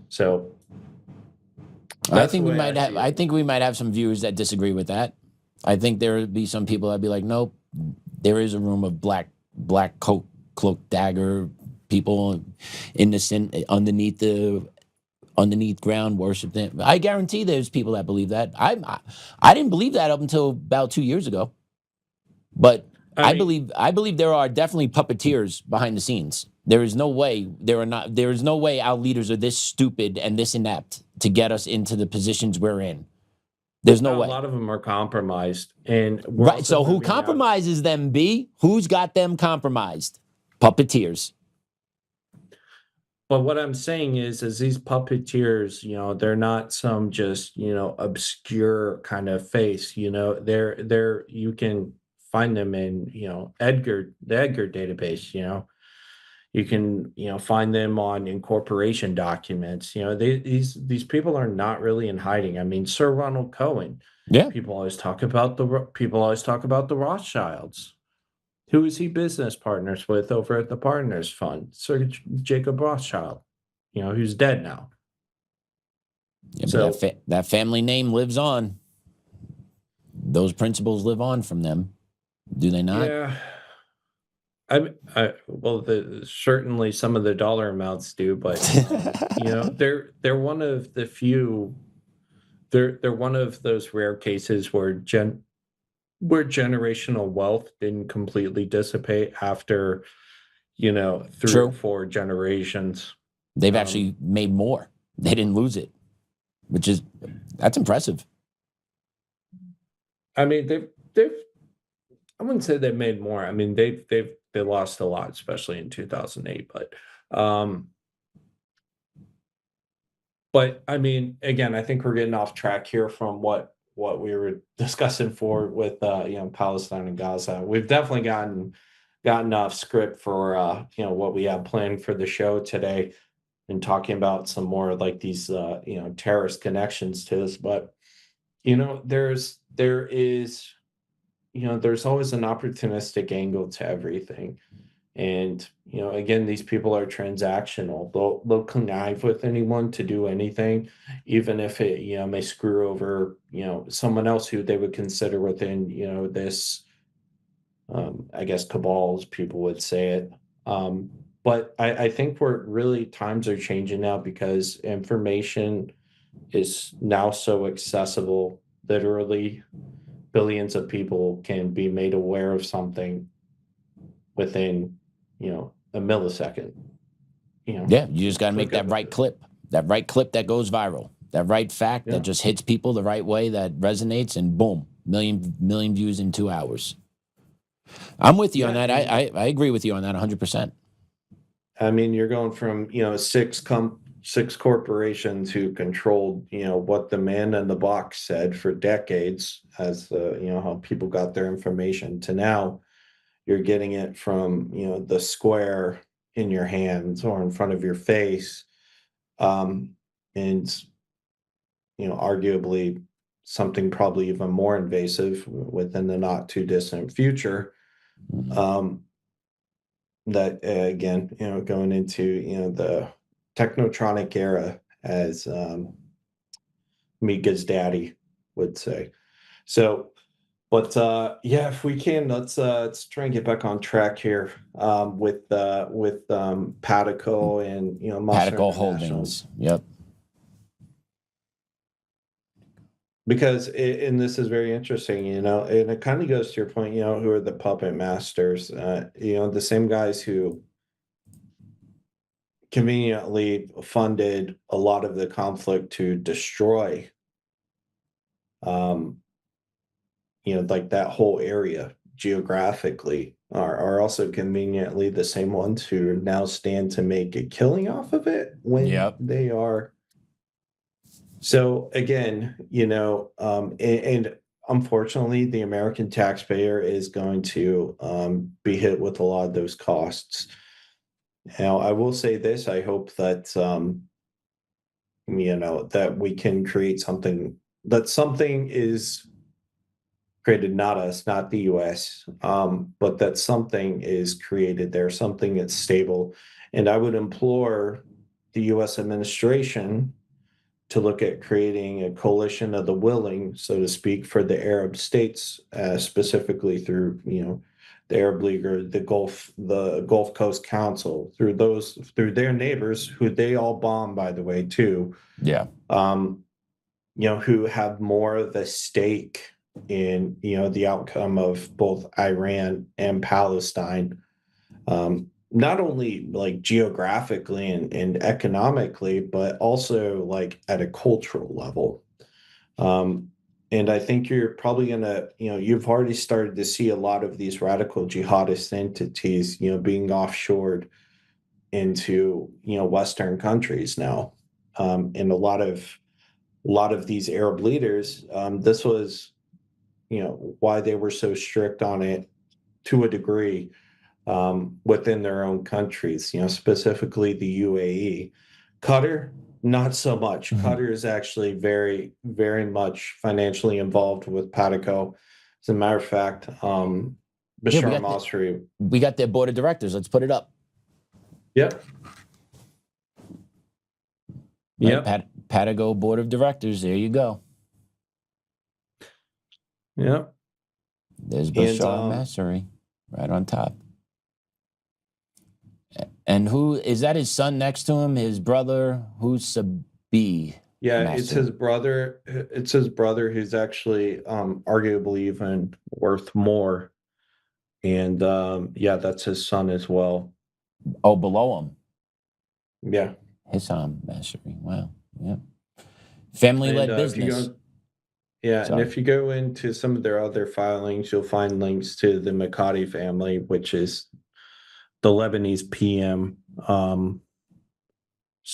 Speaker 7: So
Speaker 6: I
Speaker 7: that's the
Speaker 6: think we
Speaker 7: way
Speaker 6: might
Speaker 7: I
Speaker 6: have.
Speaker 7: see
Speaker 6: I
Speaker 7: it.
Speaker 6: think we might have some viewers that disagree with that. I think there would be some people that'd be like, nope, there is a room of black coat, cloak, dagger people in the underneath ground worship them. I guarantee there's people that believe that. I didn't believe that up until about 2 years ago, but
Speaker 7: I
Speaker 6: I
Speaker 7: mean,
Speaker 6: believe I believe there are definitely puppeteers behind the scenes. There is no way there is no way our leaders are this stupid and this inept to get us into the positions we're in. There's no
Speaker 7: a
Speaker 6: way.
Speaker 7: lot of them are compromised, and we're
Speaker 6: Right.
Speaker 7: also
Speaker 6: So who
Speaker 7: moving out.
Speaker 6: compromises them, B? Who's got them compromised? Puppeteers.
Speaker 7: But what I'm saying is these puppeteers, they're not some just, obscure kind of face, they're you can find them in, the Edgar database, you can, find them on incorporation documents. These people are not really in hiding. I mean, Sir Ronald Cohen,
Speaker 6: Yeah.
Speaker 7: people always talk about the Rothschilds. Who is he business partners with over at the Partners Fund? Sir Jacob Rothschild, who's dead now.
Speaker 6: Yeah, but
Speaker 7: So,
Speaker 6: that family name lives on. Those principles live on from them. Do they not?
Speaker 7: yeah, well, certainly some of the dollar amounts do, but they're one of the few. They're one of those rare cases where generational wealth didn't completely dissipate after 3 or
Speaker 6: True.
Speaker 7: 4 generations.
Speaker 6: They've
Speaker 7: Um,
Speaker 6: actually made more. They didn't lose it, that's impressive.
Speaker 7: I mean, they've I wouldn't say they've made more. I mean, they lost a lot, especially in 2008. Um, but I mean, again, I think we're getting off track here from what we were discussing for with Palestine and Gaza. We've definitely gotten off script for what we have planned for the show today, and talking about some more like these terrorist connections to this. But there is there's always an opportunistic angle to everything. And, again, these people are transactional. They'll connive with anyone to do anything, even if it, may screw over, someone else who they would consider within, this, I guess, cabal, as people would say it. But I think we're really, times are changing now because information is now so accessible. Literally, billions of people can be made aware of something within, a millisecond.
Speaker 6: Yeah, you just got to make that right clip that goes viral, that right fact that just hits people the right way, that resonates, and boom, million views in 2 hours. I'm with you on that. I agree with you on that 100%.
Speaker 7: I mean, you're going from, six corporations who controlled, what the man in the box said for decades as how people got their information, to now you're getting it from, the square in your hands or in front of your face. And, arguably something probably even more invasive within the not too distant future. That again, going into, the technotronic era, as Mika's daddy would say. So, but yeah, if we can, let's try and get back on track here, with Pataco and, Monster
Speaker 6: Pataco
Speaker 7: International.
Speaker 6: Holdings. Yep.
Speaker 7: Because and this is very interesting, and it kind of goes to your point, who are the puppet masters, the same guys who conveniently funded a lot of the conflict to destroy, like that whole area geographically, are also conveniently the same ones who now stand to make a killing off of it when they are. So again, and unfortunately, the American taxpayer is going to be hit with a lot of those costs. Now, I will say this: I hope that that we can create something, that something is created, not us, not the U.S., but that something is created there, something that's stable. And I would implore the U.S. administration to look at creating a coalition of the willing, so to speak, for the Arab states, specifically through, the Arab League or the Gulf Coast Council, through their neighbors, who they all bomb, by the way, too.
Speaker 6: Yeah.
Speaker 7: Who have more of a stake in, the outcome of both Iran and Palestine. Not only like geographically and economically, but also like at a cultural level. And I think you're probably gonna, you've already started to see a lot of these radical jihadist entities, being offshored into, Western countries now. And a lot of these Arab leaders, this was, why they were so strict on it to a degree, within their own countries, specifically the UAE. Qatar, not so much. Qatar is actually very, very much financially involved with Pataco. As a matter of fact, Bashar Masri.
Speaker 6: We got their board of directors. Let's put it up.
Speaker 7: Yep.
Speaker 6: Right, yep. Patago board of directors. There you go.
Speaker 7: Yep.
Speaker 6: There's Bashar Masri right on top. And who is that? His son next to him, his brother, who's Sabi?
Speaker 7: Yeah,
Speaker 6: Master?
Speaker 7: It's his brother. It's his brother who's actually arguably even worth more. And that's his son as well.
Speaker 6: Oh, below him.
Speaker 7: Yeah.
Speaker 6: Hissam Masri. Wow. Yeah. Family-led business.
Speaker 7: And if you go into some of their other filings, you'll find links to the Makati family, which is the Lebanese PM,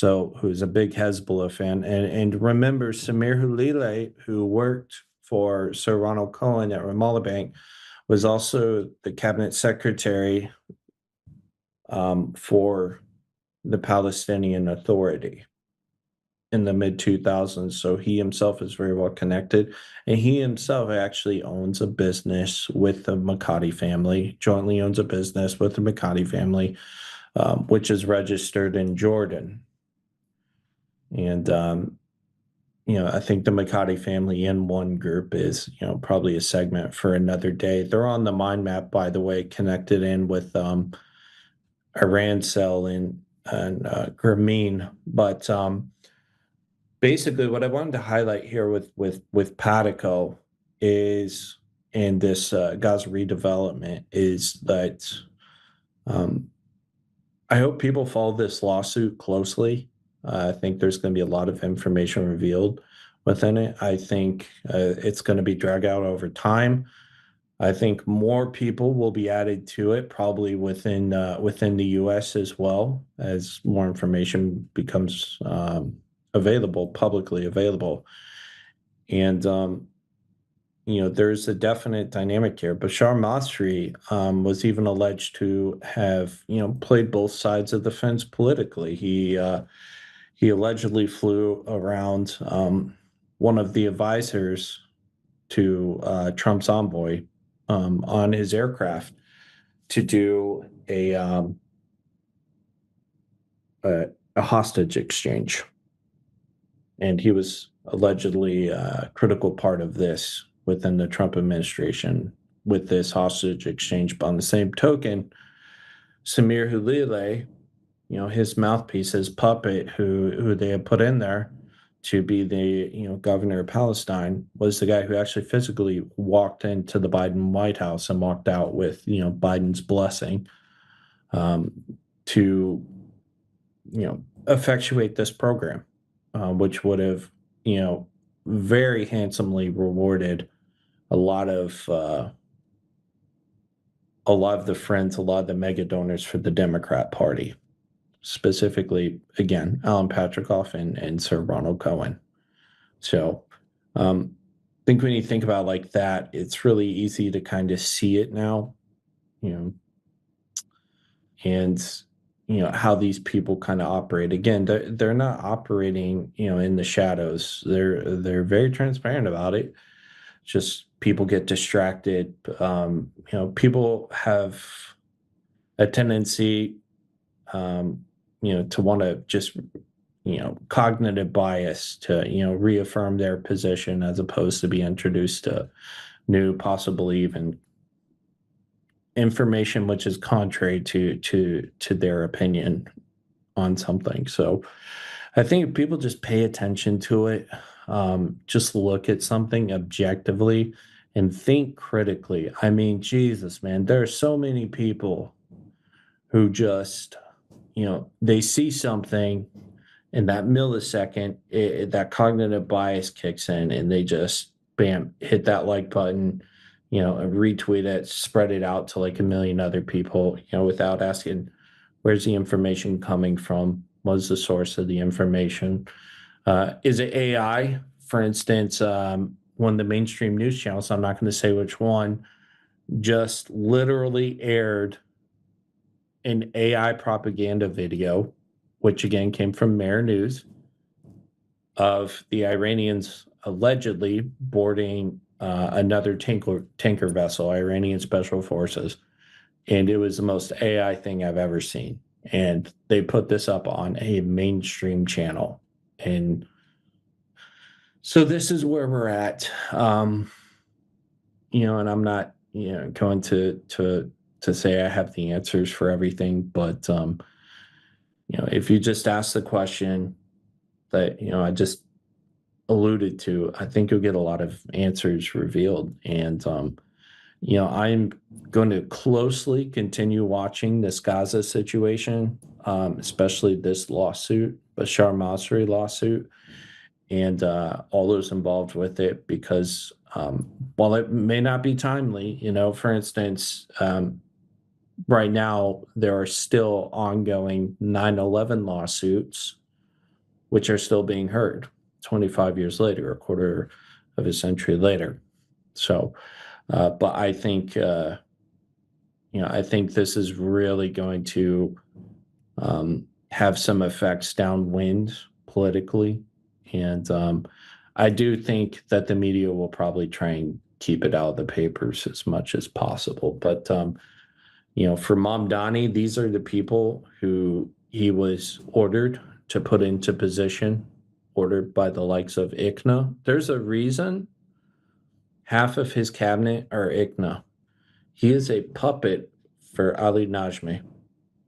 Speaker 7: who's a big Hezbollah fan. And remember, Samir Hulile, who worked for Sir Ronald Cohen at Ramallah Bank, was also the cabinet secretary for the Palestinian Authority. in the mid 2000s. So he himself is very well connected, and he himself actually owns a business with the Makati family, jointly owns a business with the Makati family, which is registered in Jordan. And, I think the Makati family in one group is, probably a segment for another day. They're on the mind map, by the way, connected in with Iran cell in Grameen. But basically, what I wanted to highlight here with Patico is, in this Gaza redevelopment, is that I hope people follow this lawsuit closely. I think there's going to be a lot of information revealed within it. I think it's going to be dragged out over time. I think more people will be added to it, probably within the U.S. as well, as more information becomes publicly available. And there's a definite dynamic here. Bashar Masri was even alleged to have played both sides of the fence politically. He allegedly flew around one of the advisors to Trump's envoy on his aircraft to do a hostage exchange. And he was allegedly a critical part of this within the Trump administration with this hostage exchange. But on the same token, Samir Hulile, his mouthpiece, his puppet, who they had put in there to be the governor of Palestine, was the guy who actually physically walked into the Biden White House and walked out with Biden's blessing to effectuate this program, which would have very handsomely rewarded a lot of the friends, a lot of the mega donors for the Democrat Party. Specifically, again, Alan Patrickoff and Sir Ronald Cohen. So I think when you think about it like that, it's really easy to kind of see it now, and how these people kind of operate. Again, they're not operating in the shadows. They're very transparent about it. Just people get distracted. People have a tendency to want to just, cognitive bias to, reaffirm their position as opposed to be introduced to new, possibly even information which is contrary to their opinion on something. So I think if people just pay attention to it, just look at something objectively and think critically. I mean, Jesus, man, there are so many people who just they see something in that millisecond, that cognitive bias kicks in, and they just, bam, hit that like button, and retweet it, spread it out to like a million other people, without asking, where's the information coming from? What's the source of the information? Is it AI? For instance, one of the mainstream news channels, I'm not going to say which one, just literally aired an AI propaganda video, which again came from Mayor News, of the Iranians allegedly boarding another tanker vessel, Iranian Special Forces. And it was the most AI thing I've ever seen. And they put this up on a mainstream channel. And so this is where we're at. And I'm not, going to say I have the answers for everything, but if you just ask the question that I just alluded to, I think you'll get a lot of answers revealed. And I'm going to closely continue watching this Gaza situation, especially this lawsuit, Bashar Masri lawsuit, and all those involved with it, because while it may not be timely, for instance, right now, there are still ongoing 9/11 lawsuits, which are still being heard 25 years later, a quarter of a century later. So, but I think, I think this is really going to have some effects downwind politically. And I do think that the media will probably try and keep it out of the papers as much as possible. But, for Mamdani, these are the people who he was ordered to put into position, ordered by the likes of ICNA. There's a reason half of his cabinet are ICNA. He is a puppet for Ali Najmi,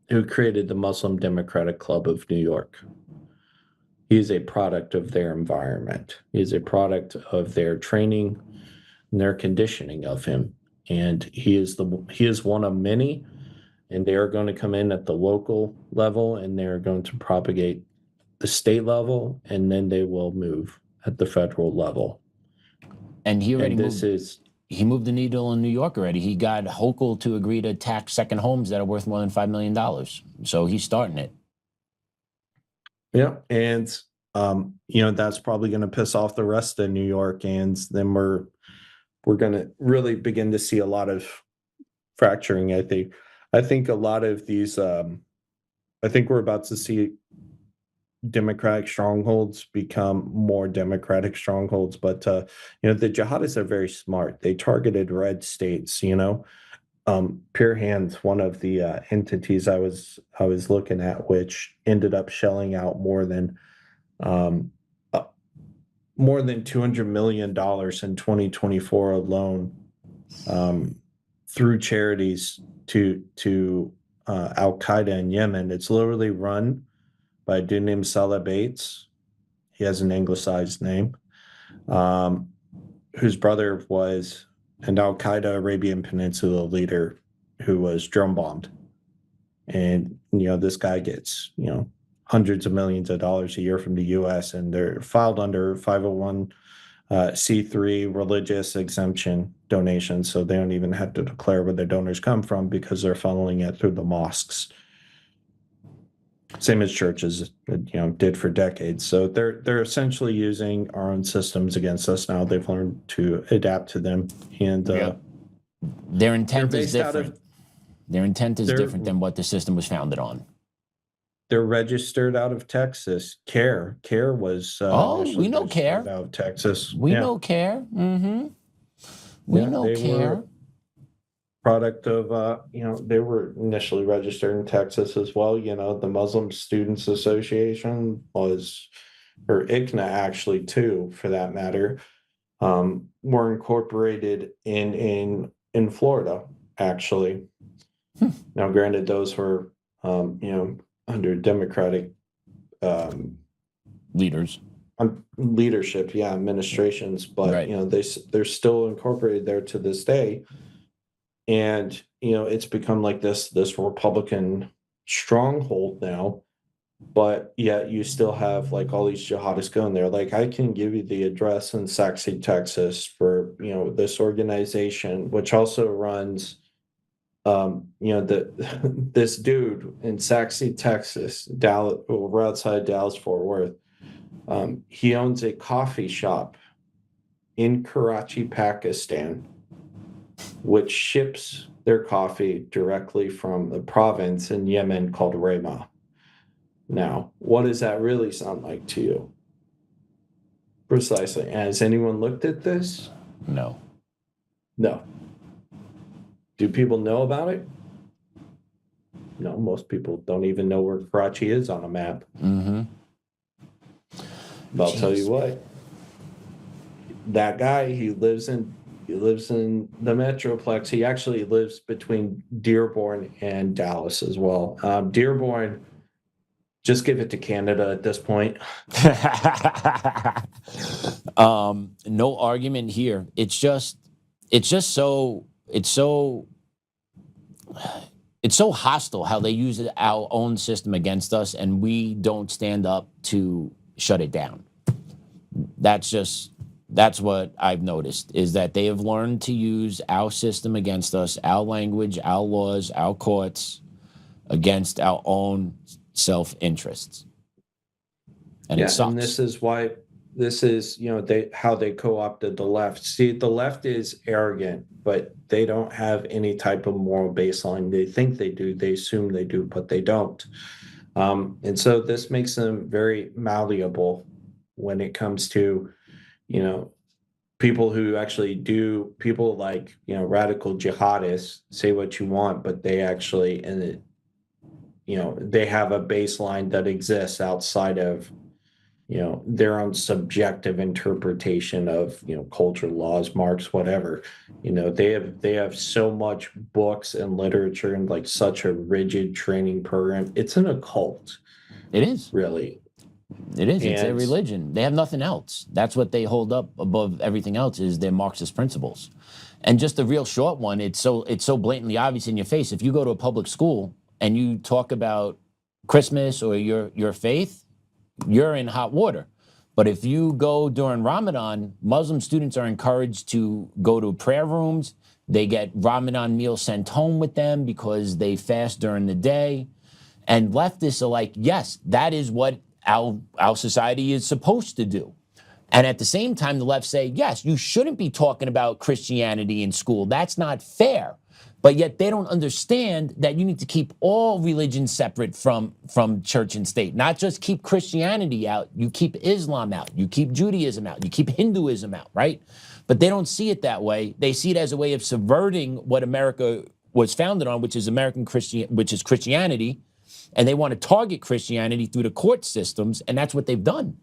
Speaker 7: who created the Muslim Democratic Club of New York. He is a product of their environment. He is a product of their training and their conditioning of him. And he is one of many, and they are going to come in at the local level, and they are going to propagate the state level, and then they will move at the federal level.
Speaker 6: And he already he moved the needle in New York already. He got Hochul to agree to tax second homes that are worth more than $5 million. So he's starting it.
Speaker 7: Yeah, and that's probably going to piss off the rest of New York, and then we're going to really begin to see a lot of fracturing. I think a lot of these. I think we're about to see Democratic strongholds become more Democratic strongholds, but the jihadists are very smart. They targeted red states. Pure Hands, one of the entities I was looking at, which ended up shelling out more than $200 million in 2024 alone through charities to al-Qaeda in Yemen. It's literally run by a dude named Salah Bates. He has an anglicized name, whose brother was an al-Qaeda Arabian Peninsula leader who was drone bombed. And, this guy gets, hundreds of millions of dollars a year from the U.S., and they're filed under 501c3 religious exemption donations. So they don't even have to declare where their donors come from because they're funneling it through the mosques. Same as churches, did for decades. So they're essentially using our own systems against us now. They've learned to adapt to them, and
Speaker 6: their intent is different. Their intent is different than what the system was founded on.
Speaker 7: They're registered out of Texas. CARE was.
Speaker 6: We know CARE
Speaker 7: out of Texas.
Speaker 6: We know CARE. Mm-hmm. We know CARE.
Speaker 7: Product of they were initially registered in Texas as well. The Muslim Students Association was, or ICNA actually too, for that matter, were incorporated in Florida actually. Now, granted, those were under Democratic leadership, administrations, but right. They're still incorporated there to this day. And, it's become like this Republican stronghold now, but yet you still have like all these jihadists going there. Like, I can give you the address in Sac City, Texas for, this organization, which also runs, this dude in Sac City, Texas, Dallas, we're outside Dallas, Fort Worth. He owns a coffee shop in Karachi, Pakistan, which ships their coffee directly from the province in Yemen called Rema. Now, what does that really sound like to you? Precisely. Has anyone looked at this?
Speaker 6: No.
Speaker 7: Do people know about it? No, most people don't even know where Karachi is on a map.
Speaker 6: Mm-hmm.
Speaker 7: But I'll tell you what. That guy, he lives in the Metroplex. He actually lives between Dearborn and Dallas as well. Dearborn, just give it to Canada at this point.
Speaker 6: No argument here. It's so hostile how they use our own system against us, and we don't stand up to shut it down. That's what I've noticed, is that they have learned to use our system against us, our language, our laws, our courts, against our own self-interests. And it sucks.
Speaker 7: And this is how they co-opted the left. See, the left is arrogant, but they don't have any type of moral baseline. They think they do, they assume they do, but they don't. And so this makes them very malleable when it comes to, people who actually do, people like, radical jihadists, say what you want, but they actually, and they have a baseline that exists outside of, their own subjective interpretation of, culture, laws, marks, whatever. They have so much books and literature and like such a rigid training program. It's an occult.
Speaker 6: It is.
Speaker 7: Really.
Speaker 6: It is. It's their religion. They have nothing else. That's what they hold up above everything else is their Marxist principles. And just a real short one, it's so blatantly obvious in your face. If you go to a public school and you talk about Christmas or your faith, you're in hot water. But if you go during Ramadan, Muslim students are encouraged to go to prayer rooms. They get Ramadan meals sent home with them because they fast during the day. And leftists are like, yes, that is what our society is supposed to do. And at the same time, the left say, yes, you shouldn't be talking about Christianity in school. That's not fair. But yet they don't understand that you need to keep all religions separate from church and state, not just keep Christianity out. You keep Islam out. You keep Judaism out. You keep Hinduism out, right? But they don't see it that way. They see it as a way of subverting what America was founded on, which is Christianity. And they want to target Christianity through the court systems, and that's what they've done.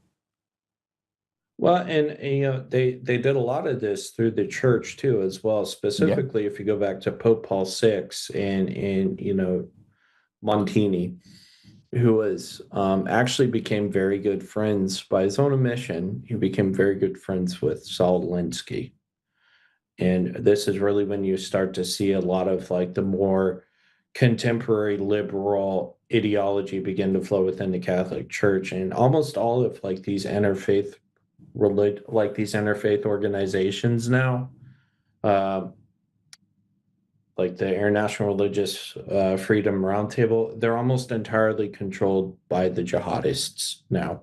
Speaker 7: Well, and they did a lot of this through the church too, as well. Specifically, if you go back to Pope Paul VI and Montini, who was actually became very good friends by his own admission. He became very good friends with Saul Alinsky, and this is really when you start to see a lot of like the more contemporary liberal ideology begin to flow within the Catholic Church, and almost all of like these interfaith organizations now, like the International Religious Freedom Roundtable, they're almost entirely controlled by the jihadists now.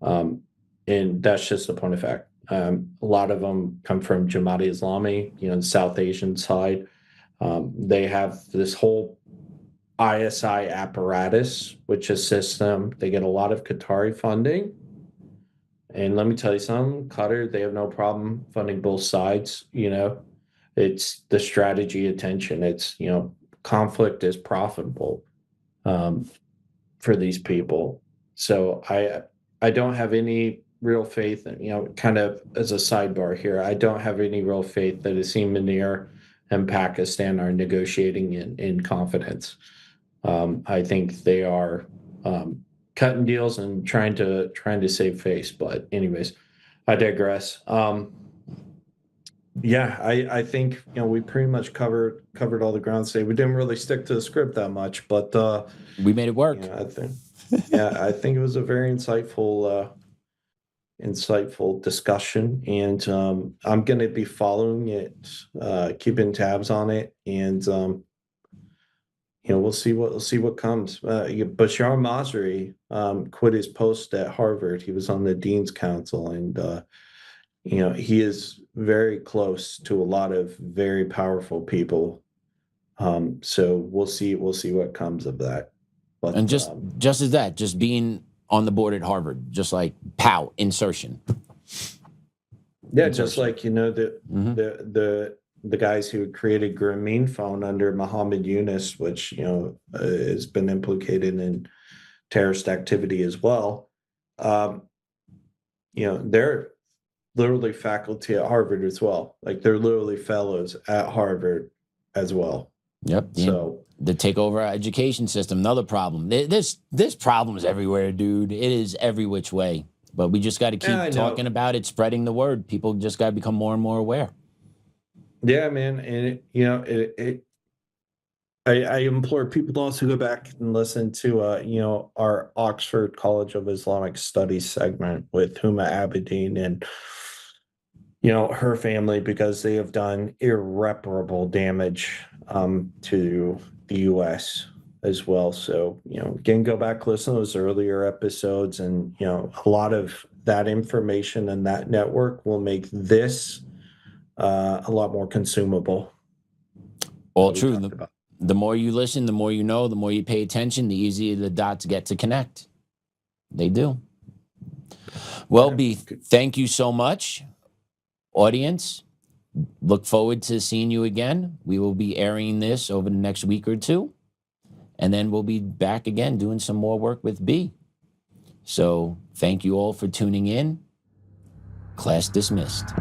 Speaker 7: And that's just a point of fact. A lot of them come from Jamaat-e-Islami, the South Asian side. They have this whole ISI apparatus, which assists them. They get a lot of Qatari funding. And let me tell you something, Qatar, they have no problem funding both sides. It's the strategy attention. It's, conflict is profitable for these people. So I don't have any real faith, kind of as a sidebar here, I don't have any real faith that Asim Munir and Pakistan are negotiating in confidence. I think they are cutting deals and trying to save face. But anyways, I digress. I think we pretty much covered all the ground today. We didn't really stick to the script that much, but
Speaker 6: we made it work.
Speaker 7: I think it was a very insightful discussion, and I'm going to be following it, keeping tabs on it, and we'll see what comes. Bashar Masri quit his post at Harvard. He was on the Dean's Council, and he is very close to a lot of very powerful people. So we'll see what comes of that. But,
Speaker 6: and just as that, just being on the board at Harvard, just like pow, insertion.
Speaker 7: Yeah, just like the guys who created Grameen phone under Muhammad Yunus, which has been implicated in terrorist activity as well. They're literally faculty at Harvard as well. Like they're literally fellows at Harvard as well.
Speaker 6: Yep.
Speaker 7: So
Speaker 6: the takeover education system, another problem. There's problems everywhere, dude. It is every which way. But we just got to keep talking about it, spreading the word. People just got to become more and more aware.
Speaker 7: Yeah, man. And I implore people to also go back and listen to our Oxford College of Islamic Studies segment with Huma Abedin and her family, because they have done irreparable damage to the U.S. as well. So again, go back, listen to those earlier episodes, and a lot of that information and that network will make this a lot more consumable.
Speaker 6: All true. The more you listen, the more you know, the more you pay attention, the easier the dots get to connect. They do. Well, B, thank you so much. Audience, look forward to seeing you again. We will be airing this over the next week or two, and then we'll be back again doing some more work with B. So thank you all for tuning in. Class dismissed.